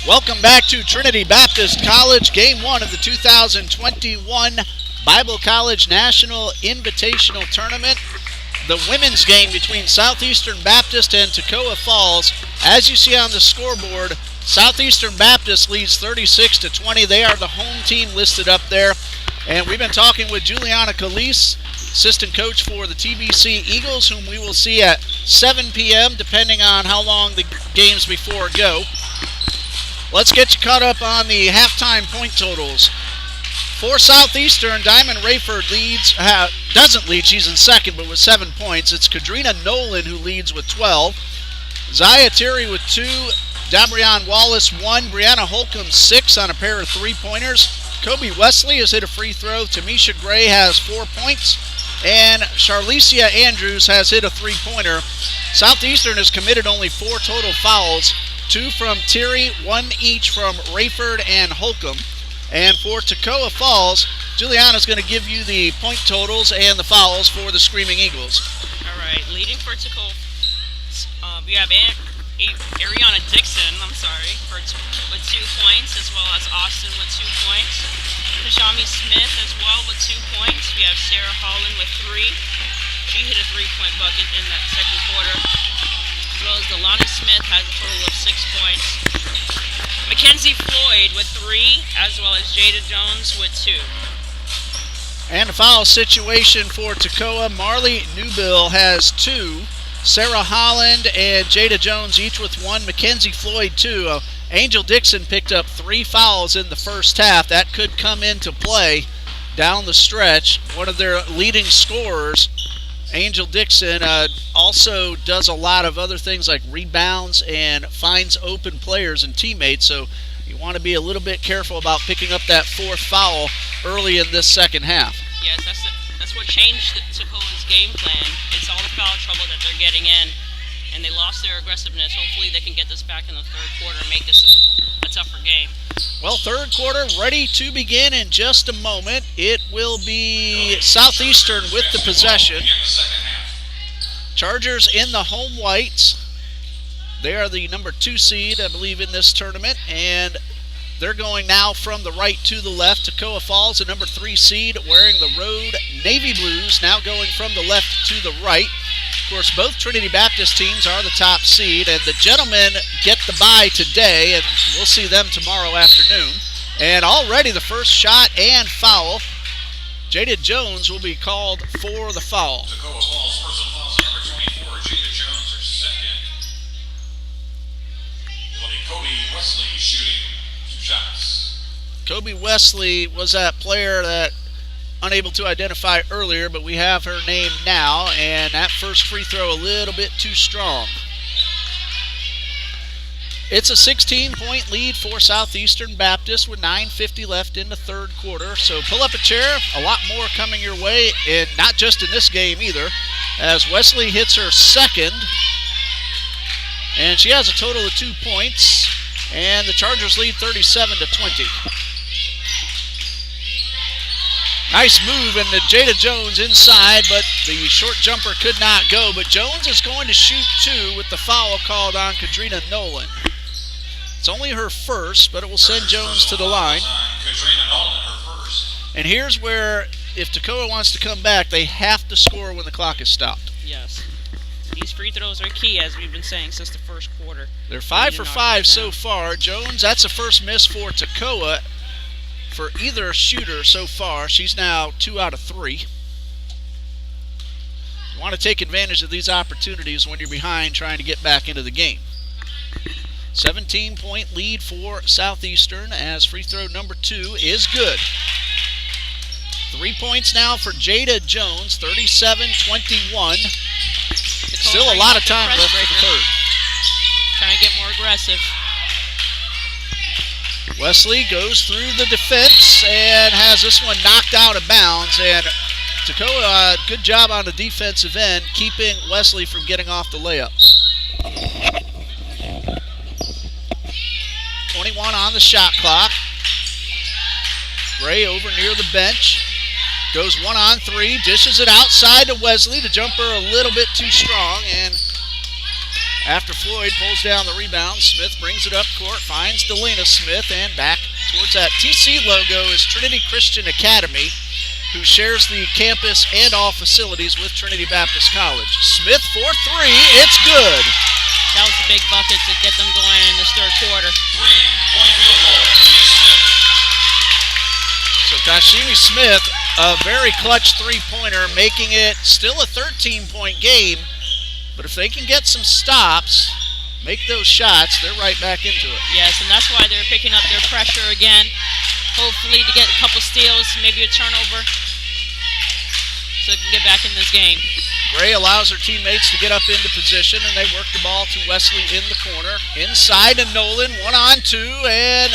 B: Welcome back to Trinity Baptist College, Game 1 of the 2021 Bible College National Invitational Tournament. The women's game between Southeastern Baptist and Toccoa Falls. As you see on the scoreboard, Southeastern Baptist leads 36-20. They are the home team listed up there. And we've been talking with Juliana Calise, assistant coach for the TBC Eagles, whom we will see at 7 p.m. depending on how long the games before go. Let's get you caught up on the halftime point totals. For Southeastern, Diamond Rayford doesn't lead, she's in second, but with 7 points. It's Kadrina Nolan who leads with 12. Zaya Terry with 2. Dabrian Wallace 1. Brianna Holcomb 6 on a pair of 3-pointers. Kobe Wesley has hit a free throw. Tamisha Gray has 4 points. And Charlicia Andrews has hit a 3-pointer. Southeastern has committed only 4 total fouls. 2 from Terry, 1 each from Rayford and Holcomb. And for Toccoa Falls, Juliana's going to give you the point totals and the fouls for the Screaming Eagles.
C: All right, leading for Toccoa, we have Ariana Dixon, with 2 points, as well as Austin with 2 points. Kashami Smith as well with 2 points. We have Sarah Holland with 3. She hit a 3-point bucket in that second quarter. As well as Delani Smith has a total of 6 points. Mackenzie Floyd with 3, as well as Jada Jones with 2.
B: And a foul situation for Toccoa. Marley Newbill has 2. Sarah Holland and Jada Jones each with 1. Mackenzie Floyd 2. Angel Dixon picked up 3 fouls in the first half. That could come into play down the stretch. One of their leading scorers, Angel Dixon, also does a lot of other things like rebounds and finds open players and teammates, so you want to be a little bit careful about picking up that 4th foul early in this second half.
C: Yes, that's what changed Toccoa's game plan. It's all the foul trouble that they're getting in, and they lost their aggressiveness. Hopefully they can get this back in the third quarter and make this a tougher game.
B: Well, third quarter ready to begin in just a moment. It will be Southeastern with the possession. Chargers in the home whites. They are the number 2 seed, I believe, in this tournament, and they're going now from the right to the left. Toccoa Falls, the number 3 seed, wearing the road navy blues, now going from the left to the right. Of course, both Trinity Baptist teams are the top seed, and the gentlemen get the bye today, and we'll see them tomorrow afternoon. And already the first shot and foul. Jada Jones will be called for the foul.
A: Toccoa Falls, personal fouls number 24, Jada Jones, her second. It'll be Kobe Wesley shooting 2 shots.
B: Kobe Wesley was that player that unable to identify earlier, but we have her name now, and that first free throw a little bit too strong. It's a 16-point lead for Southeastern Baptist with 9:50 left in the third quarter, so pull up a chair. A lot more coming your way, and not just in this game either, as Wesley hits her second, and she has a total of 2 points, and the Chargers lead 37-20. Nice move, and the Jada Jones inside, but the short jumper could not go. But Jones is going to shoot 2 with the foul called on Kadrina Nolan. It's only her first, but it will send Jones to the line. And here's where, if Toccoa wants to come back, they have to score when the clock is stopped.
C: Yes. These free throws are key, as we've been saying since the first quarter.
B: They're 5 for 5 so far. Jones, that's a first miss for Toccoa for either shooter so far. She's now 2 out of 3. You want to take advantage of these opportunities when you're behind trying to get back into the game. 17-point lead for Southeastern as free throw number 2 is good. 3 points now for Jada Jones, 37-21. Still a lot of time left in the third.
C: Trying to get more aggressive.
B: Wesley goes through the defense and has this one knocked out of bounds. And Toccoa, good job on the defensive end, keeping Wesley from getting off the layup. 21 on the shot clock. Gray over near the bench. Goes 1-on-3, dishes it outside to Wesley. The jumper a little bit too strong, and After Floyd pulls down the rebound, Smith brings it up court, finds Delina Smith, and back towards that TC logo is Trinity Christian Academy, who shares the campus and all facilities with Trinity Baptist College. Smith for three, it's good.
C: That was a big bucket to get them going in this third quarter.
A: 3-point field goal. Smith.
B: So Tashimi Smith, a very clutch three-pointer, making it still a 13-point game. But if they can get some stops, make those shots, they're right back into it.
C: Yes, and that's why they're picking up their pressure again. Hopefully to get a couple steals, maybe a turnover, so they can get back in this game.
B: Gray allows her teammates to get up into position, and they work the ball to Wesley in the corner. Inside to Nolan, 1-on-2, and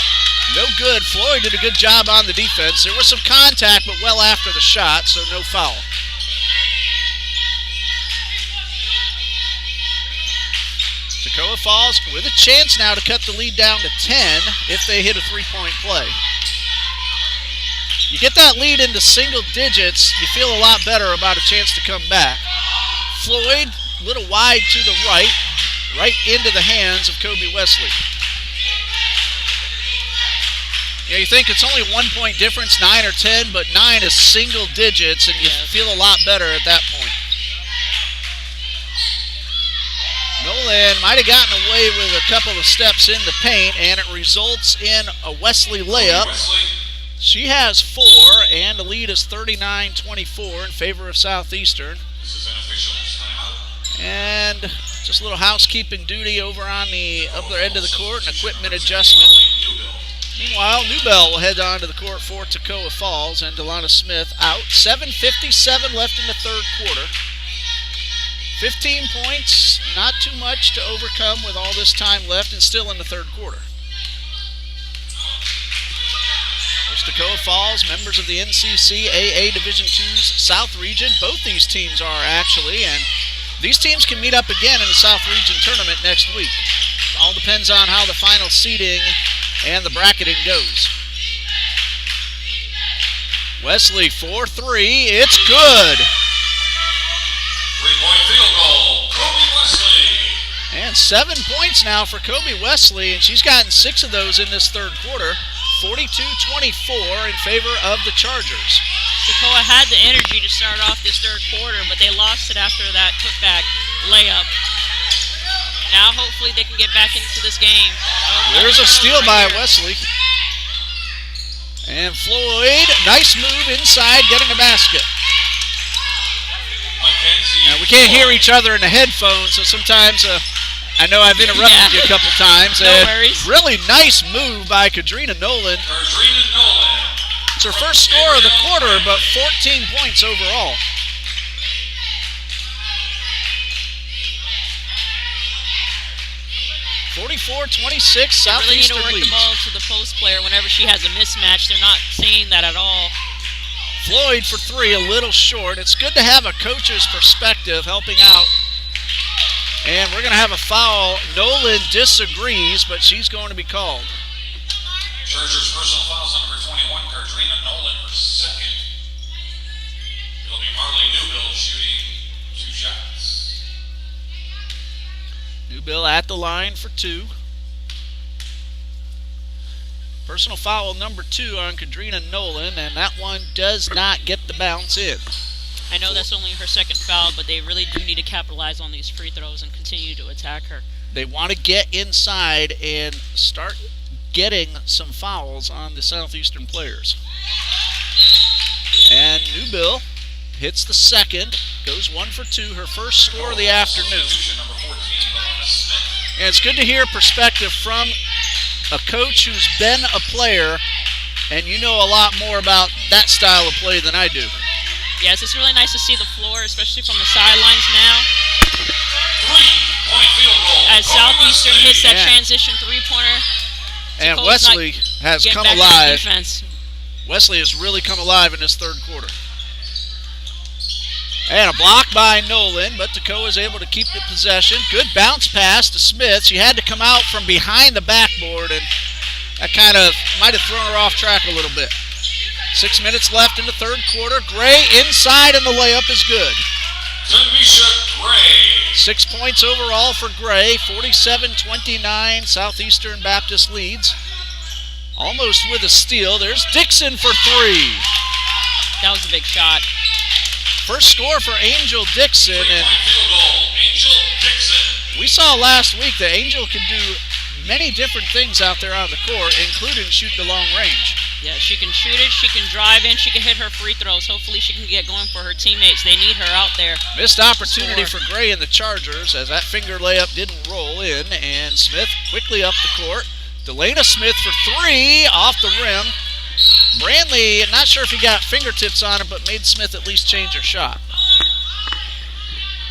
B: no good. Floyd did a good job on the defense. There was some contact, but well after the shot, so no foul. Toccoa Falls with a chance now to cut the lead down to 10 if they hit a three-point play. You get that lead into single digits, you feel a lot better about a chance to come back. Floyd, a little wide to the right into the hands of Kobe Wesley. You know, you think it's only 1 point difference, 9 or 10, but 9 is single digits, and you feel a lot better at that point. Nolan might have gotten away with a couple of steps in the paint, and it results in a Wesley layup. She has 4, and the lead is 39-24 in favor of Southeastern.
A: This is an official timeout.
B: And just a little housekeeping duty over on the other end of the court, an equipment adjustment. Meanwhile, Newbell will head on to the court for Toccoa Falls, and Delana Smith out. 7:57 left in the third quarter. 15 points, not too much to overcome with all this time left and still in the third quarter. There's Toccoa Falls, members of the NCCAA Division II's South Region. Both these teams are actually, and these teams can meet up again in the South Region tournament next week. All depends on how the final seeding and the bracketing goes. Wesley for three, it's good.
A: 3-point field goal, Kobe Wesley.
B: And 7 points now for Kobe Wesley, and she's gotten 6 of those in this third quarter. 42-24 in favor of the Chargers.
C: Toccoa had the energy to start off this third quarter, but they lost it after that putback layup. Now hopefully they can get back into this game.
B: There's a steal by Wesley. And Floyd, nice move inside, getting a basket. Now, we can't hear each other in the headphones, so sometimes I know I've interrupted you a couple times.
C: No worries.
B: Really nice move by Kadrina Nolan. It's her first score of the quarter, but 14 points overall. (44-26) Southeastern
C: really need to work
B: leads.
C: the ball to the post player whenever she has a mismatch. They're not seeing that at all.
B: Floyd for three, a little short. It's good to have a coach's perspective helping out. And we're going to have a foul. Nolan disagrees, but she's going to be called.
A: Chargers personal fouls on number 21, Kadrina Nolan, her second. It'll be Marley Newbill shooting 2 shots.
B: Newbill at the line for 2. Personal foul number 2 on Kadrina Nolan, and that one does not get the bounce in.
C: I know that's only her second foul, but they really do need to capitalize on these free throws and continue to attack her.
B: They want to get inside and start getting some fouls on the Southeastern players. And Newbill hits the second, goes 1 for 2, her first score of the afternoon. And it's good to hear perspective from a coach who's been a player, and you know a lot more about that style of play than I do.
C: Yes, it's really nice to see the floor, especially from the sidelines now.
A: 3-point field goal.
C: As Southeastern hits that transition three-pointer.
B: And
C: Toccoa's
B: Wesley has come
C: back
B: alive.
C: to defense.
B: Wesley has really come alive in this third quarter. And a block by Nolan, but Toccoa is able to keep the possession. Good bounce pass to Smith. She had to come out from behind the backboard, and that kind of might have thrown her off track a little bit. 6 minutes left in the third quarter. Gray inside, and the layup is good.
A: Tanisha Gray.
B: 6 points overall for Gray. 47-29. Southeastern Baptist leads. Almost with a steal. There's Dixon for three.
C: That was a big shot.
B: First score for Angel Dixon. And
A: Field goal, Angel Dixon.
B: we saw last week that Angel can do many different things out there on the court, including shoot the long range.
C: Yeah, she can shoot it, she can drive in, she can hit her free throws. Hopefully she can get going for her teammates. They need her out there.
B: Missed opportunity
C: Score.
B: for Gray and the Chargers as that finger layup didn't roll in, and Smith quickly up the court. Delana Smith for three off the rim. Brandley, not sure if he got fingertips on it, but made Smith at least change her shot.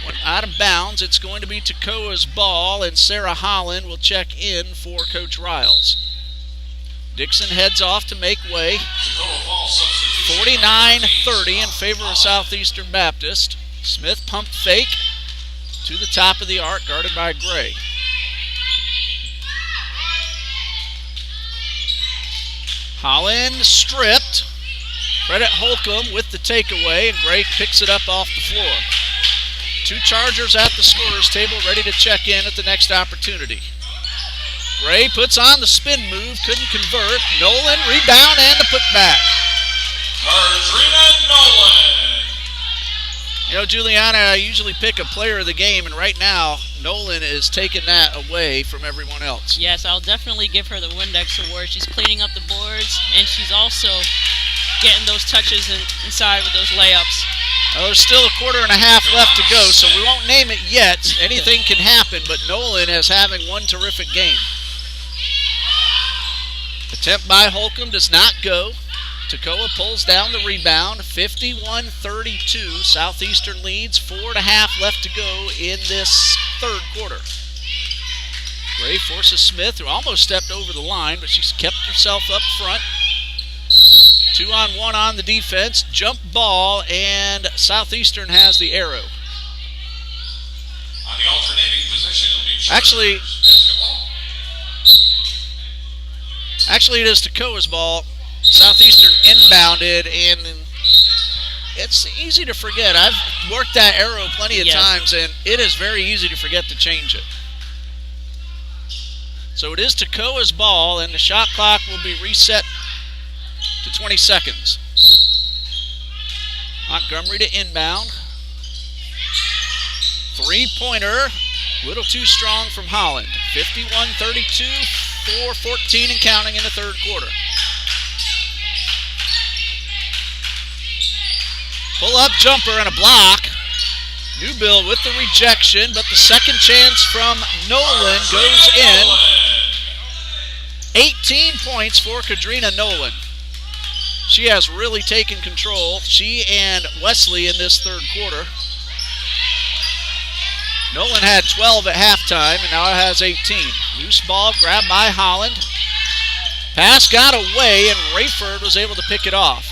B: One out of bounds. It's going to be Toccoa's ball, and Sarah Holland will check in for Coach Riles. Dixon heads off to make way. 49-30 in favor of Southeastern Baptist. Smith pump fake to the top of the arc, guarded by Gray. Holland stripped. Credit Holcomb with the takeaway, and Gray picks it up off the floor. Two Chargers at the scorer's table, ready to check in at the next opportunity. Gray puts on the spin move, couldn't convert. Nolan, rebound, and the putback.
A: Cardrina Nolan.
B: You know, Juliana, I usually pick a player of the game, and right now, Nolan is taking that away from everyone else.
C: Yes, I'll definitely give her the Windex award. She's cleaning up the boards, and she's also getting those touches inside with those layups.
B: Well, there's still a quarter and a half left to go, so we won't name it yet. Anything can happen, but Nolan is having one terrific game. Attempt by Holcomb does not go. Toccoa pulls down the rebound. 51-32. Southeastern leads. 4.5 left to go in this third quarter. Gray forces Smith, who almost stepped over the line, but she's kept herself up front. 2-on-1 on the defense. Jump ball, and Southeastern has the arrow.
A: On the alternating position, it'll be
B: Actually,
A: basketball.
B: it is Toccoa's ball. Southeastern inbounded, and it's easy to forget. I've worked that arrow plenty of times, and it is very easy to forget to change it. So it is Toccoa's ball, and the shot clock will be reset to 20 seconds. Montgomery to inbound. Three-pointer, a little too strong from Holland. 51-32, 4:14 and counting in the third quarter. Pull-up jumper and a block. Newbill with the rejection, but the second chance from Nolan goes in. 18 points for Cardrina Nolan. She has really taken control. She and Wesley in this third quarter. Nolan had 12 at halftime, and now it has 18. Loose ball grabbed by Holland. Pass got away, and Rayford was able to pick it off.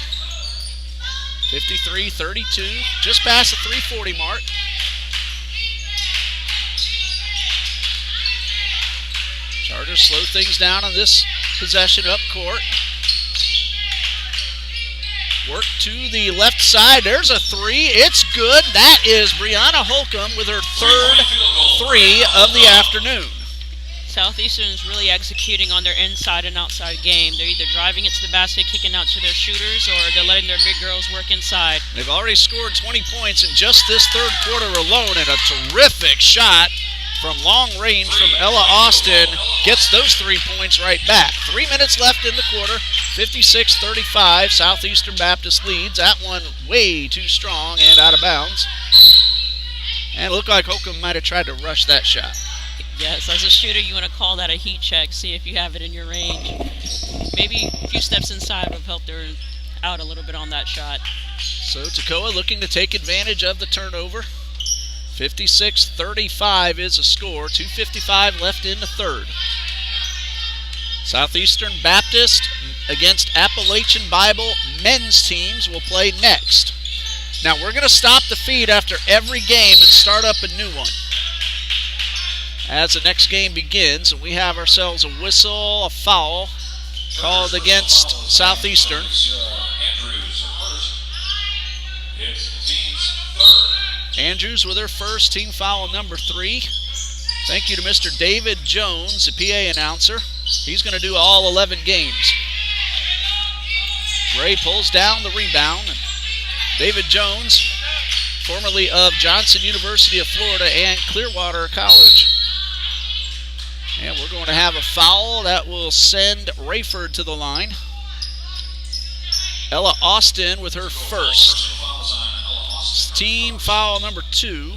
B: 53-32, just past the 3:40 mark. Chargers slow things down on this possession up court. Work to the left side. There's a three. It's good. That is Brianna Holcomb with her third three of the afternoon.
C: Southeastern is really executing on their inside and outside game. They're either driving it to the basket, kicking out to their shooters, or they're letting their big girls work inside.
B: They've already scored 20 points in just this third quarter alone, and a terrific shot from long range from Ella Austin gets those 3 points right back. 3 minutes left in the quarter. 56-35. Southeastern Baptist leads. That one way too strong and out of bounds. And it looked like Holcomb might have tried to rush that shot.
C: Yes, as a shooter, you want to call that a heat check, see if you have it in your range. Maybe a few steps inside would have helped her out a little bit on that shot.
B: So Toccoa looking to take advantage of the turnover. 56-35 is the score. 2:55 left in the third. Southeastern Baptist against Appalachian Bible men's teams will play next. Now we're going to stop the feed after every game and start up a new one as the next game begins, and we have ourselves a whistle, a foul called against Southeastern.
A: Andrews first. It's the team's third.
B: Andrews with her first, team foul number 3. Thank you to Mr. David Jones, the PA announcer. He's going to do all 11 games. Gray pulls down the rebound. And David Jones, formerly of Johnson University of Florida and Clearwater College. And we're going to have a foul that will send Rayford to the line. Ella Austin with her first. Team foul number 2.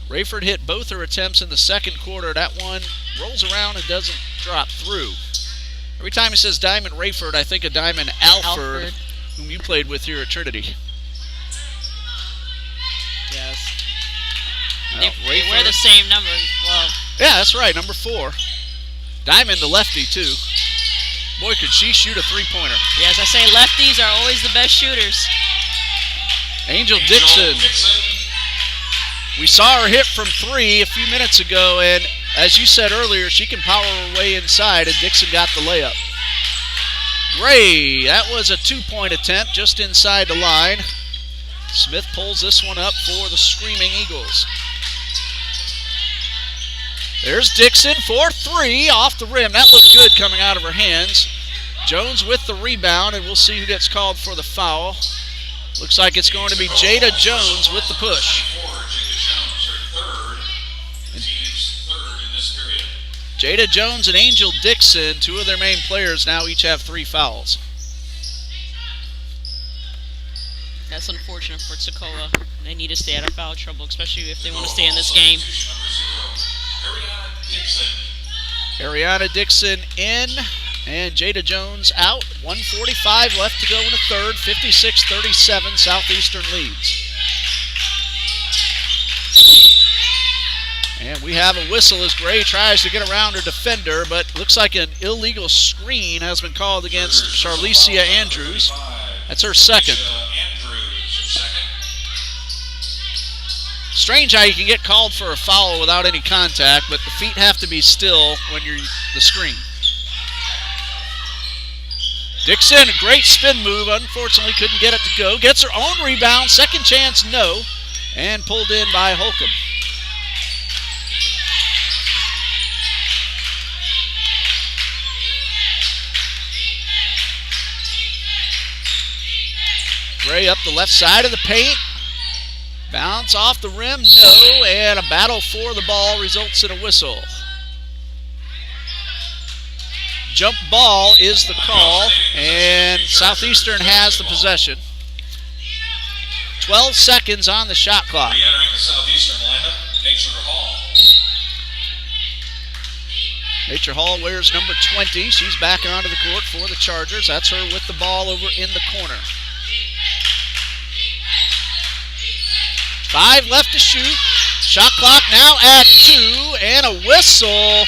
B: Rayford hit both her attempts in the second quarter. That one rolls around and doesn't drop through. Every time it says Diamond Rayford, I think of Diamond Alford, whom you played with here at Trinity.
C: Yes.
B: Well,
C: they wear the same number as well.
B: Yeah, that's right, number 4. Diamond, the lefty, too. Boy, could she shoot a three-pointer.
C: Yes, I say lefties are always the best shooters.
B: Angel Dixon. We saw her hit from 3 a few minutes ago, and as you said earlier, she can power her way inside, and Dixon got the layup. Gray, that was a 2-point attempt just inside the line. Smith pulls this one up for the Screaming Eagles. There's Dixon for 3 off the rim. That looked good coming out of her hands. Jones with the rebound, and we'll see who gets called for the foul. Looks like it's going to be Jada Jones with the push. Jada Jones and Angel Dixon, 2 of their main players, now each have 3 fouls.
C: That's unfortunate for Toccoa. They need to stay out of foul trouble, especially if they want to stay in this game.
B: Ariana Dixon in, and Jada Jones out. 1:45 left to go in the third. 56-37, Southeastern leads. And we have a whistle as Gray tries to get around her defender, but looks like an illegal screen has been called against Charlicia Andrews. That's her second. Strange how you can get called for a foul without any contact, but the feet have to be still when you're the screen. Dixon, a great spin move, unfortunately couldn't get it to go. Gets her own rebound, second chance, no, and pulled in by Holcomb. Gray up the left side of the paint. Bounce off the rim, no, and a battle for the ball results in a whistle. Jump ball is the call, and Southeastern has the possession. 12 seconds on the shot clock.
A: Re-entering the Southeastern lineup, Nature Hall.
B: Nature Hall wears number 20. She's backing onto the court for the Chargers. That's her with the ball over in the corner. 5 left to shoot. Shot clock now at 2, and a whistle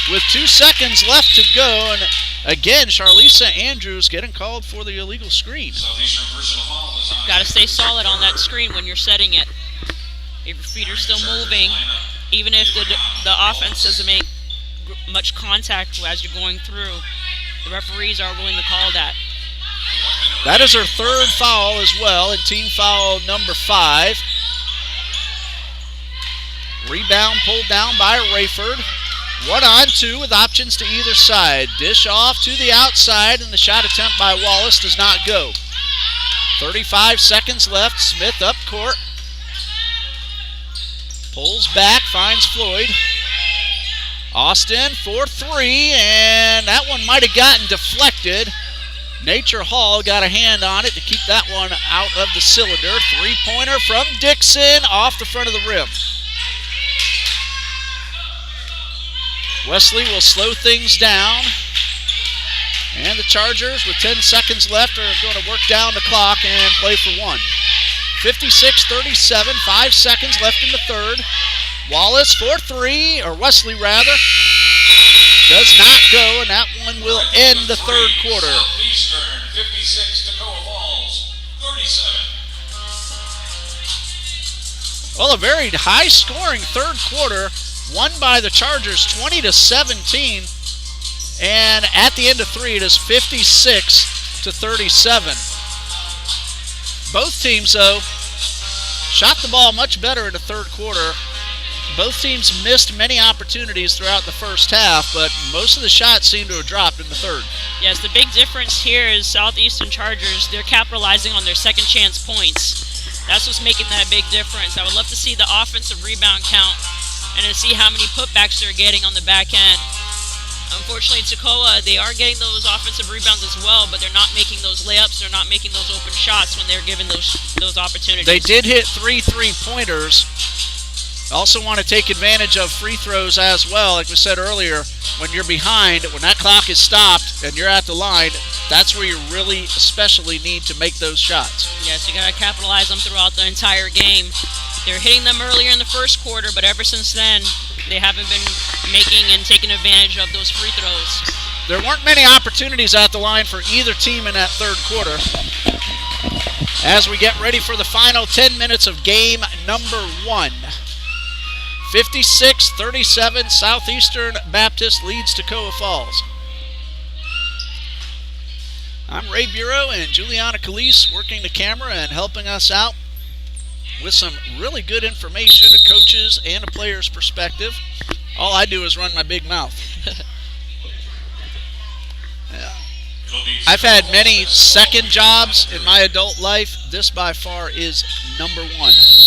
B: with 2 seconds left to go. And again, Charlicia Andrews getting called for the illegal screen.
C: Got to stay solid on that screen when you're setting it. If your feet are still moving, even if the offense doesn't make much contact as you're going through, the referees are willing to call that.
B: That is her third foul as well, and team foul number 5. Rebound pulled down by Rayford. 1-on-2 with options to either side. Dish off to the outside, and the shot attempt by Wallace does not go. 35 seconds left. Smith up court. Pulls back, finds Floyd. Austin for 3, and that one might have gotten deflected. Nature Hall got a hand on it to keep that one out of the cylinder. 3-pointer from Dixon off the front of the rim. Wesley will slow things down. And the Chargers, with 10 seconds left, are going to work down the clock and play for 1. 56-37, 5 seconds left in the third. Wallace for 3, or Wesley rather. Does not go, and that one will end the third quarter.
A: Southeastern 56, Toccoa Falls 37.
B: Well, a very high-scoring third quarter, won by the Chargers 20-17, and at the end of 3, it is 56-37. Both teams, though, shot the ball much better in the third quarter. Both teams missed many opportunities throughout the first half, but most of the shots seem to have dropped in the third.
C: Yes, the big difference here is Southeastern Chargers, they're capitalizing on their second chance points. That's what's making that big difference. I would love to see the offensive rebound count and to see how many putbacks they're getting on the back end. Unfortunately, Toccoa, they are getting those offensive rebounds as well, but they're not making those layups. They're not making those open shots when they're given those opportunities.
B: They did hit 3 3-pointers. Also want to take advantage of free throws as well. Like we said earlier, when you're behind, when that clock is stopped and you're at the line, that's where you really especially need to make those shots.
C: Yes, you got to capitalize them throughout the entire game. They're hitting them earlier in the first quarter, but ever since then, they haven't been making and taking advantage of those free throws.
B: There weren't many opportunities at the line for either team in that third quarter. As we get ready for the final 10 minutes of game number 1. 56-37, Southeastern Baptist leads Toccoa Falls. I'm Ray Bureau, and Juliana Calise working the camera and helping us out with some really good information, a coach's and a player's perspective. All I do is run my big mouth. Yeah. I've had many second jobs in my adult life. This by far is number 1.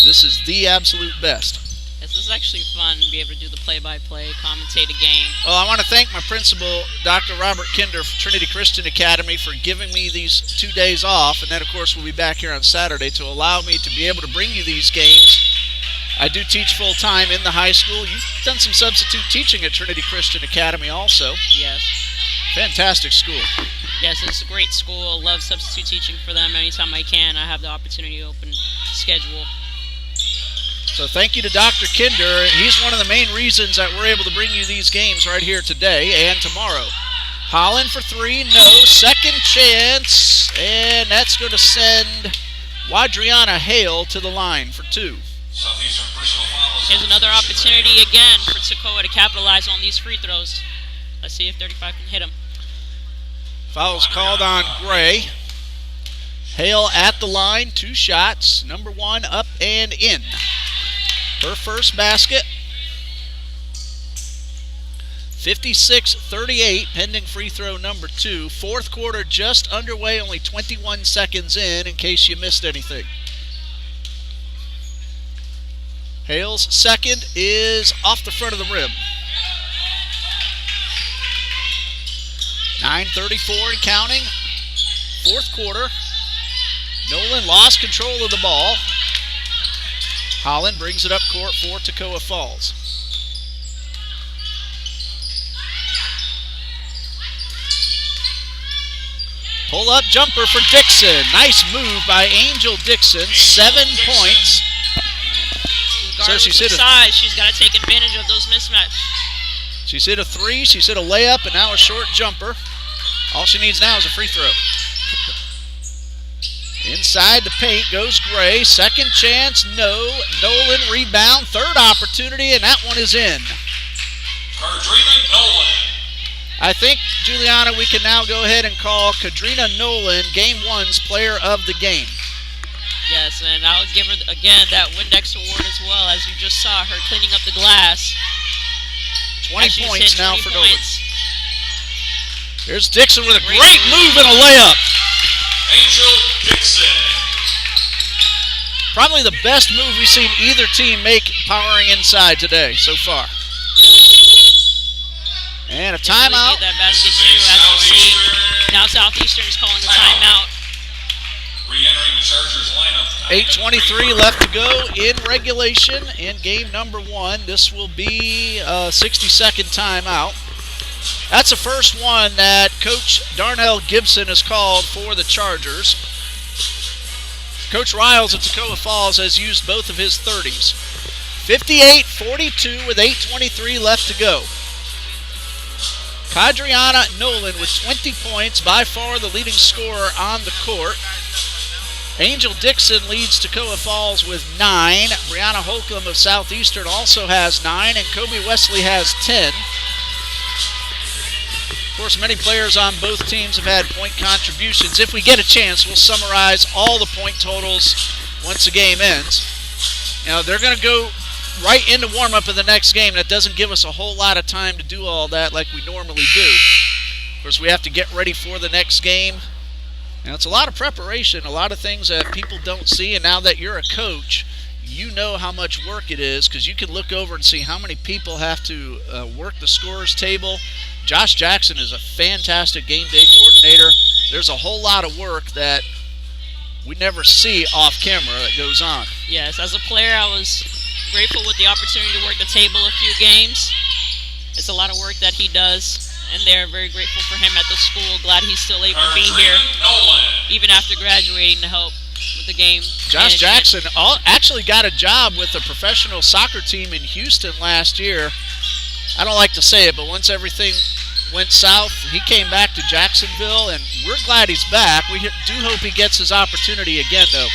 B: This is the absolute best.
C: Yes, this is actually fun to be able to do the play-by-play, commentate a game.
B: Well, I want to thank my principal, Dr. Robert Kinder from Trinity Christian Academy, for giving me these 2 days off. And then, of course, we'll be back here on Saturday to allow me to be able to bring you these games. I do teach full-time in the high school. You've done some substitute teaching at Trinity Christian Academy also.
C: Yes.
B: Fantastic school.
C: Yes, it's a great school. Love substitute teaching for them. Anytime I can, I have the opportunity to open schedule.
B: So thank you to Dr. Kinder. He's one of the main reasons that we're able to bring you these games right here today and tomorrow. Holland for 3, no. Second chance, and that's going to send Wadriana Hale to the line for 2.
C: Here's another opportunity again for Toccoa to capitalize on these free throws. Let's see if 35 can hit them.
B: Foul's called on Gray. Hale at the line, 2 shots. Number 1 up and in. Her first basket. 56-38, pending free throw number 2. Fourth quarter just underway, only 21 seconds in case you missed anything. Hale's second is off the front of the rim. 9:34 and counting. Fourth quarter. Nolan lost control of the ball. Holland brings it up court for Toccoa Falls. Pull-up jumper for Dixon. Nice move by Angel Dixon. 7 points.
C: So she's hit size. She's got to take advantage of those mismatches.
B: She's hit a 3, she's hit a layup, and now a short jumper. All she needs now is a free throw. Inside the paint goes Gray. Second chance, no. Nolan rebound. Third opportunity, and that one is in.
A: Kadrina Nolan.
B: I think, Juliana, we can now go ahead and call Kadrina Nolan Game 1's player of the game.
C: Yes, and I'll give her, again, that Windex award as well, as you just saw her cleaning up the glass.
B: 20 points now for Nolan.
C: points.
B: Here's Dixon with a great move and a layup.
A: Angel Dixon.
B: Probably the best move we've seen either team make powering inside today so far. And a timeout.
C: Really that basket too, as you see. Now Southeastern is calling a timeout.
A: Re-entering the Chargers lineup.
B: 8:23 left to go in regulation in game number 1. This will be a 60-second timeout. That's the first one that Coach Darnell Gibson has called for the Chargers. Coach Riles at Toccoa Falls has used both of his 30s. 58-42 with 8:23 left to go. Kadriana Nolan with 20 points, by far the leading scorer on the court. Angel Dixon leads Toccoa Falls with 9. Brianna Holcomb of Southeastern also has 9, and Kobe Wesley has 10. course, many players on both teams have had point contributions. If we get a chance, we'll summarize all the point totals once the game ends. They're going to go right into warm-up in the next game. That doesn't give us a whole lot of time to do all that like we normally do. Of course, we have to get ready for the next game. It's a lot of preparation, a lot of things that people don't see, and now that you're a coach, you know how much work it is because you can look over and see how many people have to work the scorers table. Josh Jackson is a fantastic game day coordinator. There's a whole lot of work that we never see off camera that goes on.
C: Yes, as a player, I was grateful with the opportunity to work the table a few games. It's a lot of work that he does, and they're very grateful for him at the school. Glad he's still able to be here, even after graduating, to help with the game.
B: Josh Jackson actually got a job with a professional soccer team in Houston last year. I don't like to say it, but once everything went south, he came back to Jacksonville, and we're glad he's back. We do hope he gets his opportunity again, though.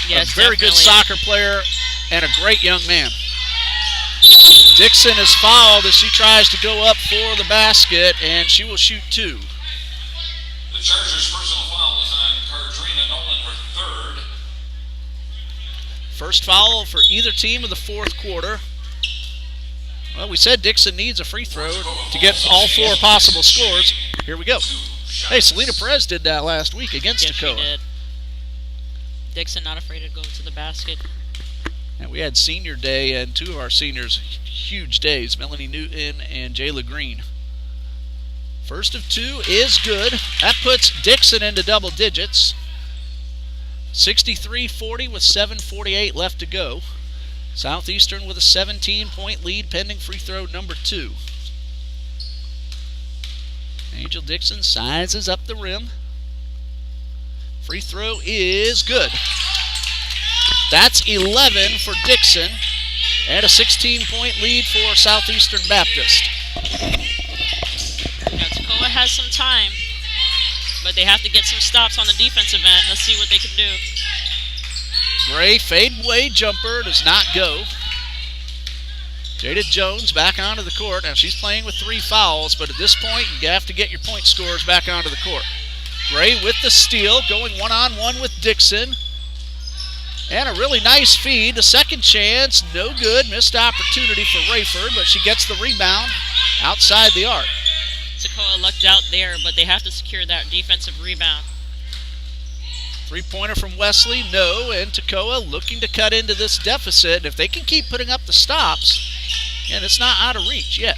C: Yes,
B: a very good soccer player and a great young man. Dixon is fouled as she tries to go up for the basket, and she will shoot two.
A: The Chargers' personal foul is on Cardrina Nolan, her third.
B: First foul for either team of the fourth quarter. Well, we said Dixon needs a free throw to get all four possible scores. Here we go. Hey, Selena Perez did that last week against Toccoa.
C: She did. Dixon not afraid to go to the basket.
B: And we had senior day, and two of our seniors, huge days, Melanie Newton and Jayla Green. First of two is good. That puts Dixon into double digits. 63-40 with 7:48 left to go. Southeastern with a 17-point lead pending free throw number 2. Angel Dixon sizes up the rim. Free throw is good. That's 11 for Dixon and a 16-point lead for Southeastern Baptist.
C: Now, Toccoa has some time, but they have to get some stops on the defensive end. Let's see what they can do.
B: Gray fadeaway jumper does not go. Jada Jones back onto the court. Now she's playing with 3 fouls, but at this point you have to get your point scorers back onto the court. Gray with the steal, going one-on-one with Dixon. And a really nice feed. The second chance, no good. Missed opportunity for Rayford, but she gets the rebound outside the arc.
C: Toccoa lucked out there, but they have to secure that defensive rebound.
B: Three-pointer from Wesley, no, and Toccoa looking to cut into this deficit. And if they can keep putting up the stops, and it's not out of reach yet.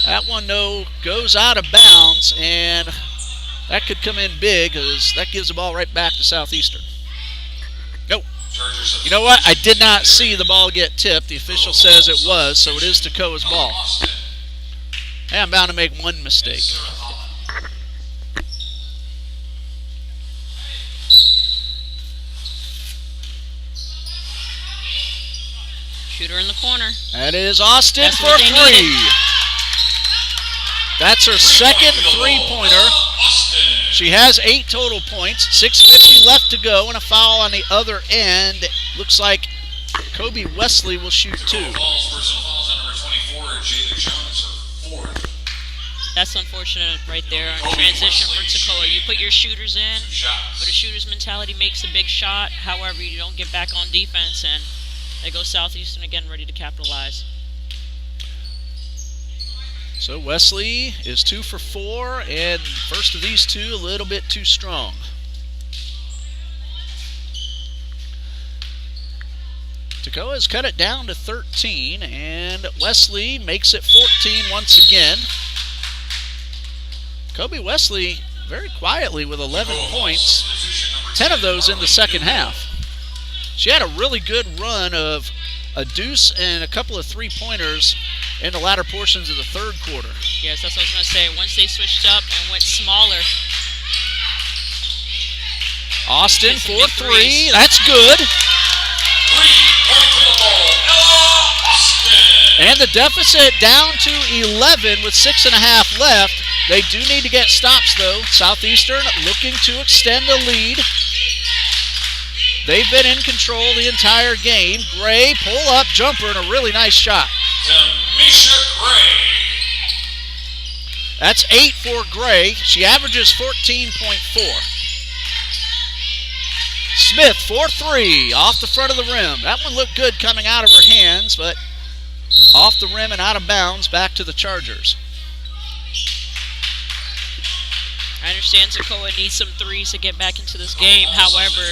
B: That one, though, goes out of bounds, and that could come in big because that gives the ball right back to Southeastern. Nope. You know what? I did not see the ball get tipped. The official says it was, so it is Toccoa's ball. Hey, I'm bound to make one mistake.
C: Shooter in the corner.
B: That is Austin
C: That's
B: for
C: what they
B: 3.
C: needed.
B: That's her second three-pointer. She has 8 total points. 6:50 left to go, and a foul on the other end. Looks like Kobe Wesley will shoot 2.
A: Personal fouls on number 24, Jada Jones, her fourth.
C: That's unfortunate right there on transition for Toccoa. You put your shooters in, but a shooter's mentality makes a big shot. However, you don't get back on defense, and they go Southeastern again, ready to capitalize.
B: So Wesley is 2 for 4, and first of these two a little bit too strong. Toccoa has cut it down to 13, and Wesley makes it 14 once again. Kobe Wesley very quietly with 11 points, 10 of those in the second half. She had a really good run of a deuce and a couple of three-pointers in the latter portions of the third quarter.
C: Yes, that's what I was going to say. Once they switched up and went smaller.
B: Austin for 3. That's good.
A: 3-point field goal, Ella Austin.
B: And the deficit down to 11 with 6.5 left. They do need to get stops, though. Southeastern looking to extend the lead. They've been in control the entire game. Gray, pull-up jumper, and a really nice shot.
A: Tamisha Gray.
B: That's 8 for Gray. She averages 14.4. Smith for 3 off the front of the rim. That one looked good coming out of her hands, but off the rim and out of bounds, back to the Chargers.
C: I understand Toccoa needs some threes to get back into this game. However,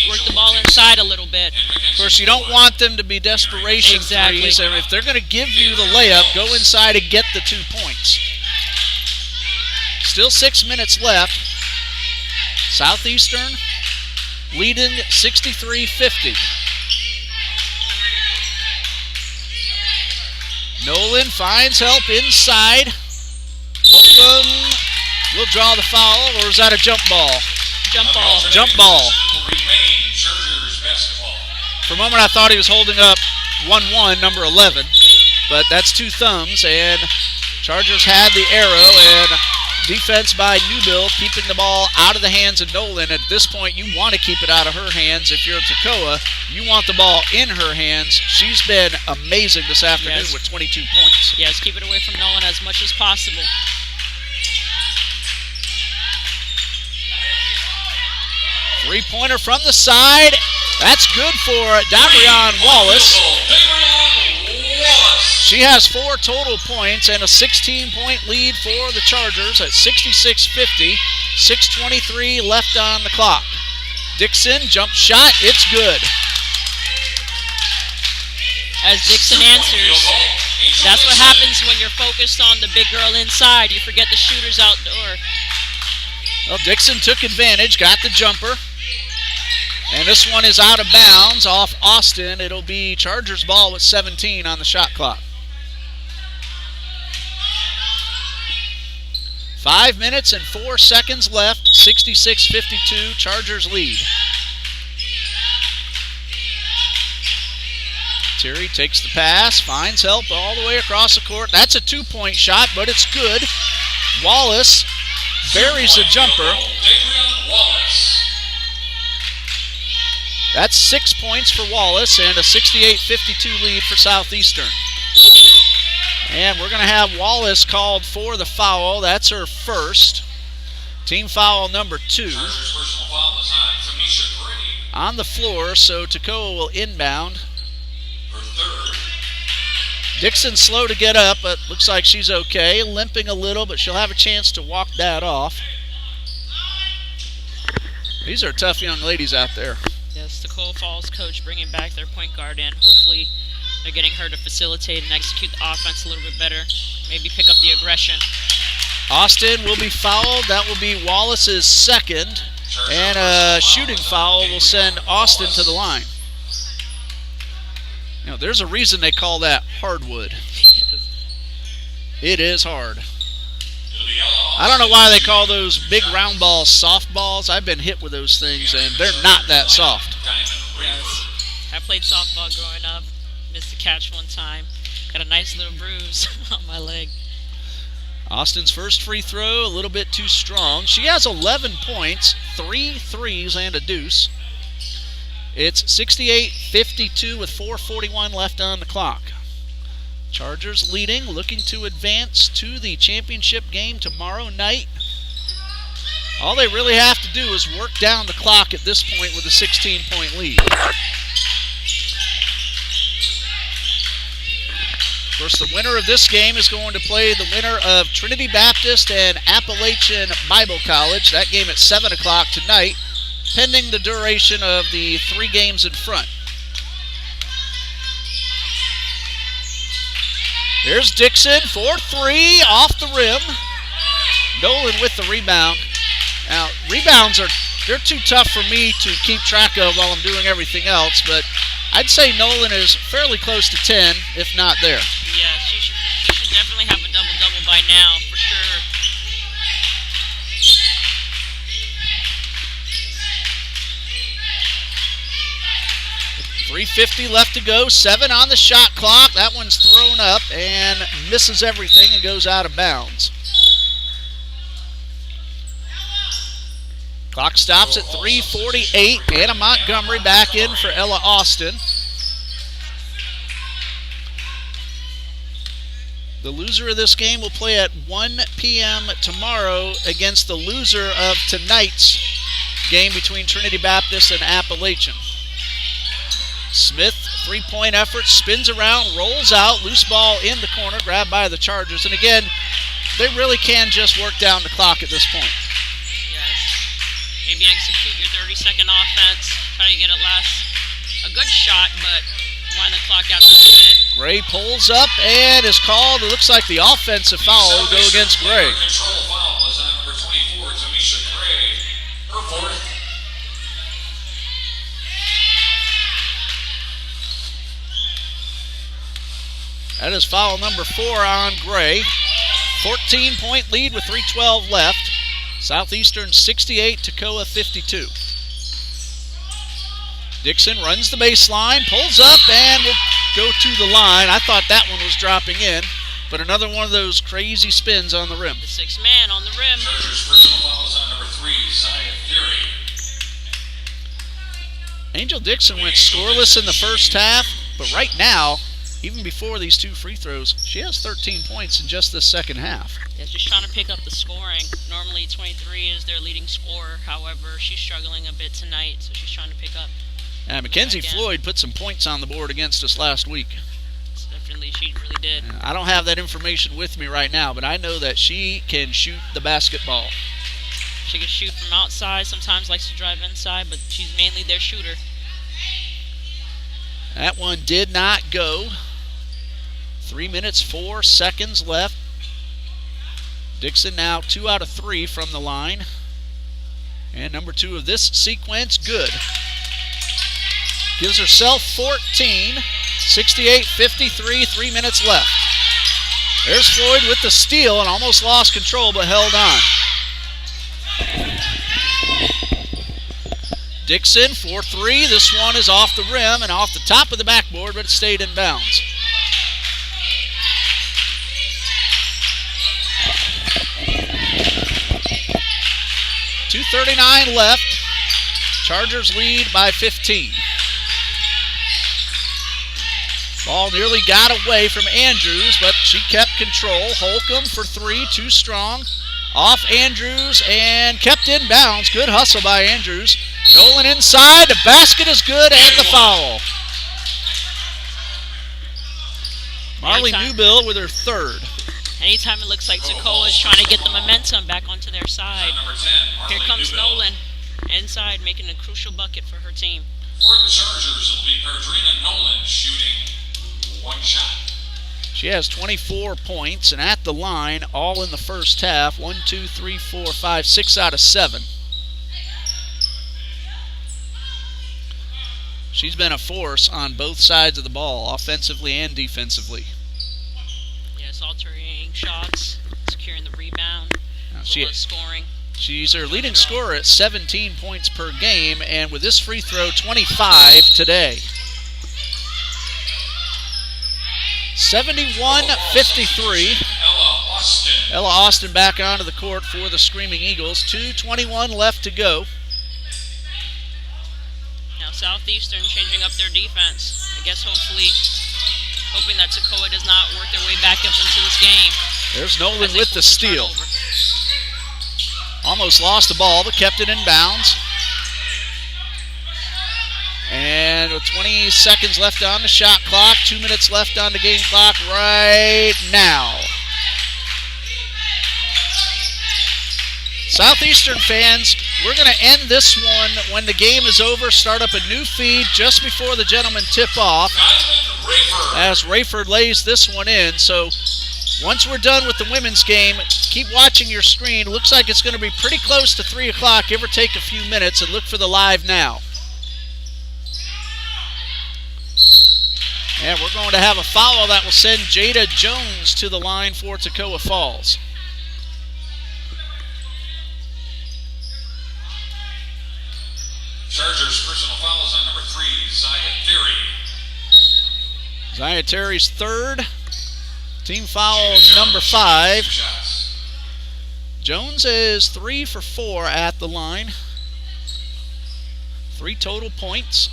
C: work the ball inside a little bit.
B: Of course, you don't want them to be desperation threes, and if they're going to give you the layup, go inside and get the 2 points. Still 6 minutes left. Southeastern leading 63-50. Nolan finds help inside. Holcomb will draw the foul, or is that a jump ball?
C: Jump ball.
B: Jump ball. For a moment, I thought he was holding up 1-1, number 11, but that's 2 thumbs, and Chargers had the arrow, and defense by Newbill keeping the ball out of the hands of Nolan. At this point, you want to keep it out of her hands. If you're Toccoa, you want the ball in her hands. She's been amazing this afternoon with 22 points.
C: Yes, keep it away from Nolan as much as possible.
B: Three-pointer from the side. That's good for Davrion Wallace. She has 4 total points and a 16-point lead for the Chargers at 66-50. 6:23 left on the clock. Dixon, jump shot, it's good.
C: As Dixon answers, that's what happens when you're focused on the big girl inside. You forget the shooters outdoor.
B: Well, Dixon took advantage, got the jumper. And this one is out of bounds off Austin. It'll be Chargers ball with 17 on the shot clock. 5 minutes and 4 seconds left. 66-52, Chargers lead. Terry takes the pass, finds help all the way across the court. That's a 2-point shot, but it's good. Wallace buries the jumper. That's 6 points for Wallace and a 68-52 lead for Southeastern. And we're going to have Wallace called for the foul. That's her first. Team foul number 2. On the floor, so Toccoa will inbound. Dixon slow to get up, but looks like she's okay. Limping a little, but she'll have a chance to walk that off. These are tough young ladies out there.
C: Yes, Toccoa Falls coach bringing back their point guard in. Hopefully they're getting her to facilitate and execute the offense a little bit better. Maybe pick up the aggression.
B: Austin will be fouled. That will be Wallace's second. And a shooting foul will send Austin to the line. You know, there's a reason they call that hardwood. It is hard. I don't know why they call those big round balls soft balls. I've been hit with those things, and they're not that soft.
C: Yes. I played softball growing up. Missed a catch one time. Got a nice little bruise on my leg.
B: Austin's first free throw, a little bit too strong. She has 11 points, 3 threes, and a deuce. It's 68-52 with 4:41 left on the clock. Chargers leading, looking to advance to the championship game tomorrow night. All they really have to do is work down the clock at this point with a 16-point lead. Of course, the winner of this game is going to play the winner of Trinity Baptist and Appalachian Bible College. That game at 7 o'clock tonight, pending the duration of the 3 games in front. Here's Dixon for 3 off the rim. Nolan with the rebound. Now, rebounds they're too tough for me to keep track of while I'm doing everything else, but I'd say Nolan is fairly close to 10, if not there.
C: Yeah, she should definitely have a double-double by now, for sure.
B: .350 left to go, 7 on the shot clock. That one's thrown up and misses everything and goes out of bounds. Clock stops at 3:48. Anna Montgomery back in for Ella Austin. The loser of this game will play at 1 p.m. tomorrow against the loser of tonight's game between Trinity Baptist and Appalachian. Smith, three-point effort, spins around, rolls out, loose ball in the corner, grabbed by the Chargers. And again, they really can just work down the clock at this point.
C: Yes. Maybe execute your 30-second offense, try to get it last. A good shot, but wind the clock out just a bit.
B: Gray pulls up and is called. It looks like the offensive foul will go against Gray.
A: Control foul is on number 24, Tamisha Gray. Her fourth.
B: That is foul number 4 on Gray. 14-point lead with 3:12 left. Southeastern 68, Toccoa 52. Dixon runs the baseline, pulls up, and will go to the line. I thought that one was dropping in, but another one of those crazy spins on the rim.
C: The sixth man on the rim.
A: Chargers personal foul is on number 3, Zaya Fury.
B: Angel Dixon went scoreless in the first half, but right now, even before these 2 free throws, she has 13 points in just this second half.
C: Yeah, just trying to pick up the scoring. Normally 23 is their leading scorer. However, she's struggling a bit tonight, so she's trying to pick up.
B: Mackenzie Floyd put some points on the board against us last week.
C: Definitely, she really did.
B: I don't have that information with me right now, but I know that she can shoot the basketball.
C: She can shoot from outside, sometimes likes to drive inside, but she's mainly their shooter.
B: That one did not go. 3 minutes, 4 seconds left. Dixon now 2 out of 3 from the line. And number 2 of this sequence, good. Gives herself 14. 68-53, 3 minutes left. There's Floyd with the steal and almost lost control but held on. Dixon for 3. This one is off the rim and off the top of the backboard, but it stayed in bounds. .239 left. Chargers lead by 15. Ball nearly got away from Andrews, but she kept control. Holcomb for 3, too strong. Off Andrews and kept in bounds. Good hustle by Andrews. Nolan inside. The basket is good and the foul. Marley Newbill with her 3rd.
C: Anytime it looks like Toccoa is trying to get the momentum back onto their side. Here comes Nolan inside, making a crucial bucket for her team.
A: For the Chargers, it'll be Ardrina Nolan shooting 1 shot.
B: She has 24 points, and at the line, all in the first half, 1, 2, 3, 4, 5, 6 out of 7. She's been a force on both sides of the ball, offensively and defensively.
C: Yes, altering shots, securing the rebound, as well as scoring.
B: She's her leading scorer at 17 points per game, and with this free throw, 25 today. 71-53. Ella Austin back onto the court for the Screaming Eagles. 2:21 left to go.
C: Now Southeastern changing up their defense. I guess hoping that Toccoa does not work their way back up into this game.
B: There's Nolan with the steal. Almost lost the ball, but kept it in bounds. And with 20 seconds left on the shot clock, 2 minutes left on the game clock right now. Southeastern fans, we're going to end this one when the game is over, start up a new feed just before the gentlemen tip off as Rayford lays this one in. So once we're done with the women's game, keep watching your screen. Looks like it's going to be pretty close to 3 o'clock, give or take a few minutes, and look for the live now. And we're going to have a foul that will send Jada Jones to the line for Toccoa Falls.
A: Chargers personal foul is on number 3, Zaya Theory.
B: Zaya Terry's 3rd. Team foul number 5. Jones is 3 for 4 at the line. 3 total points.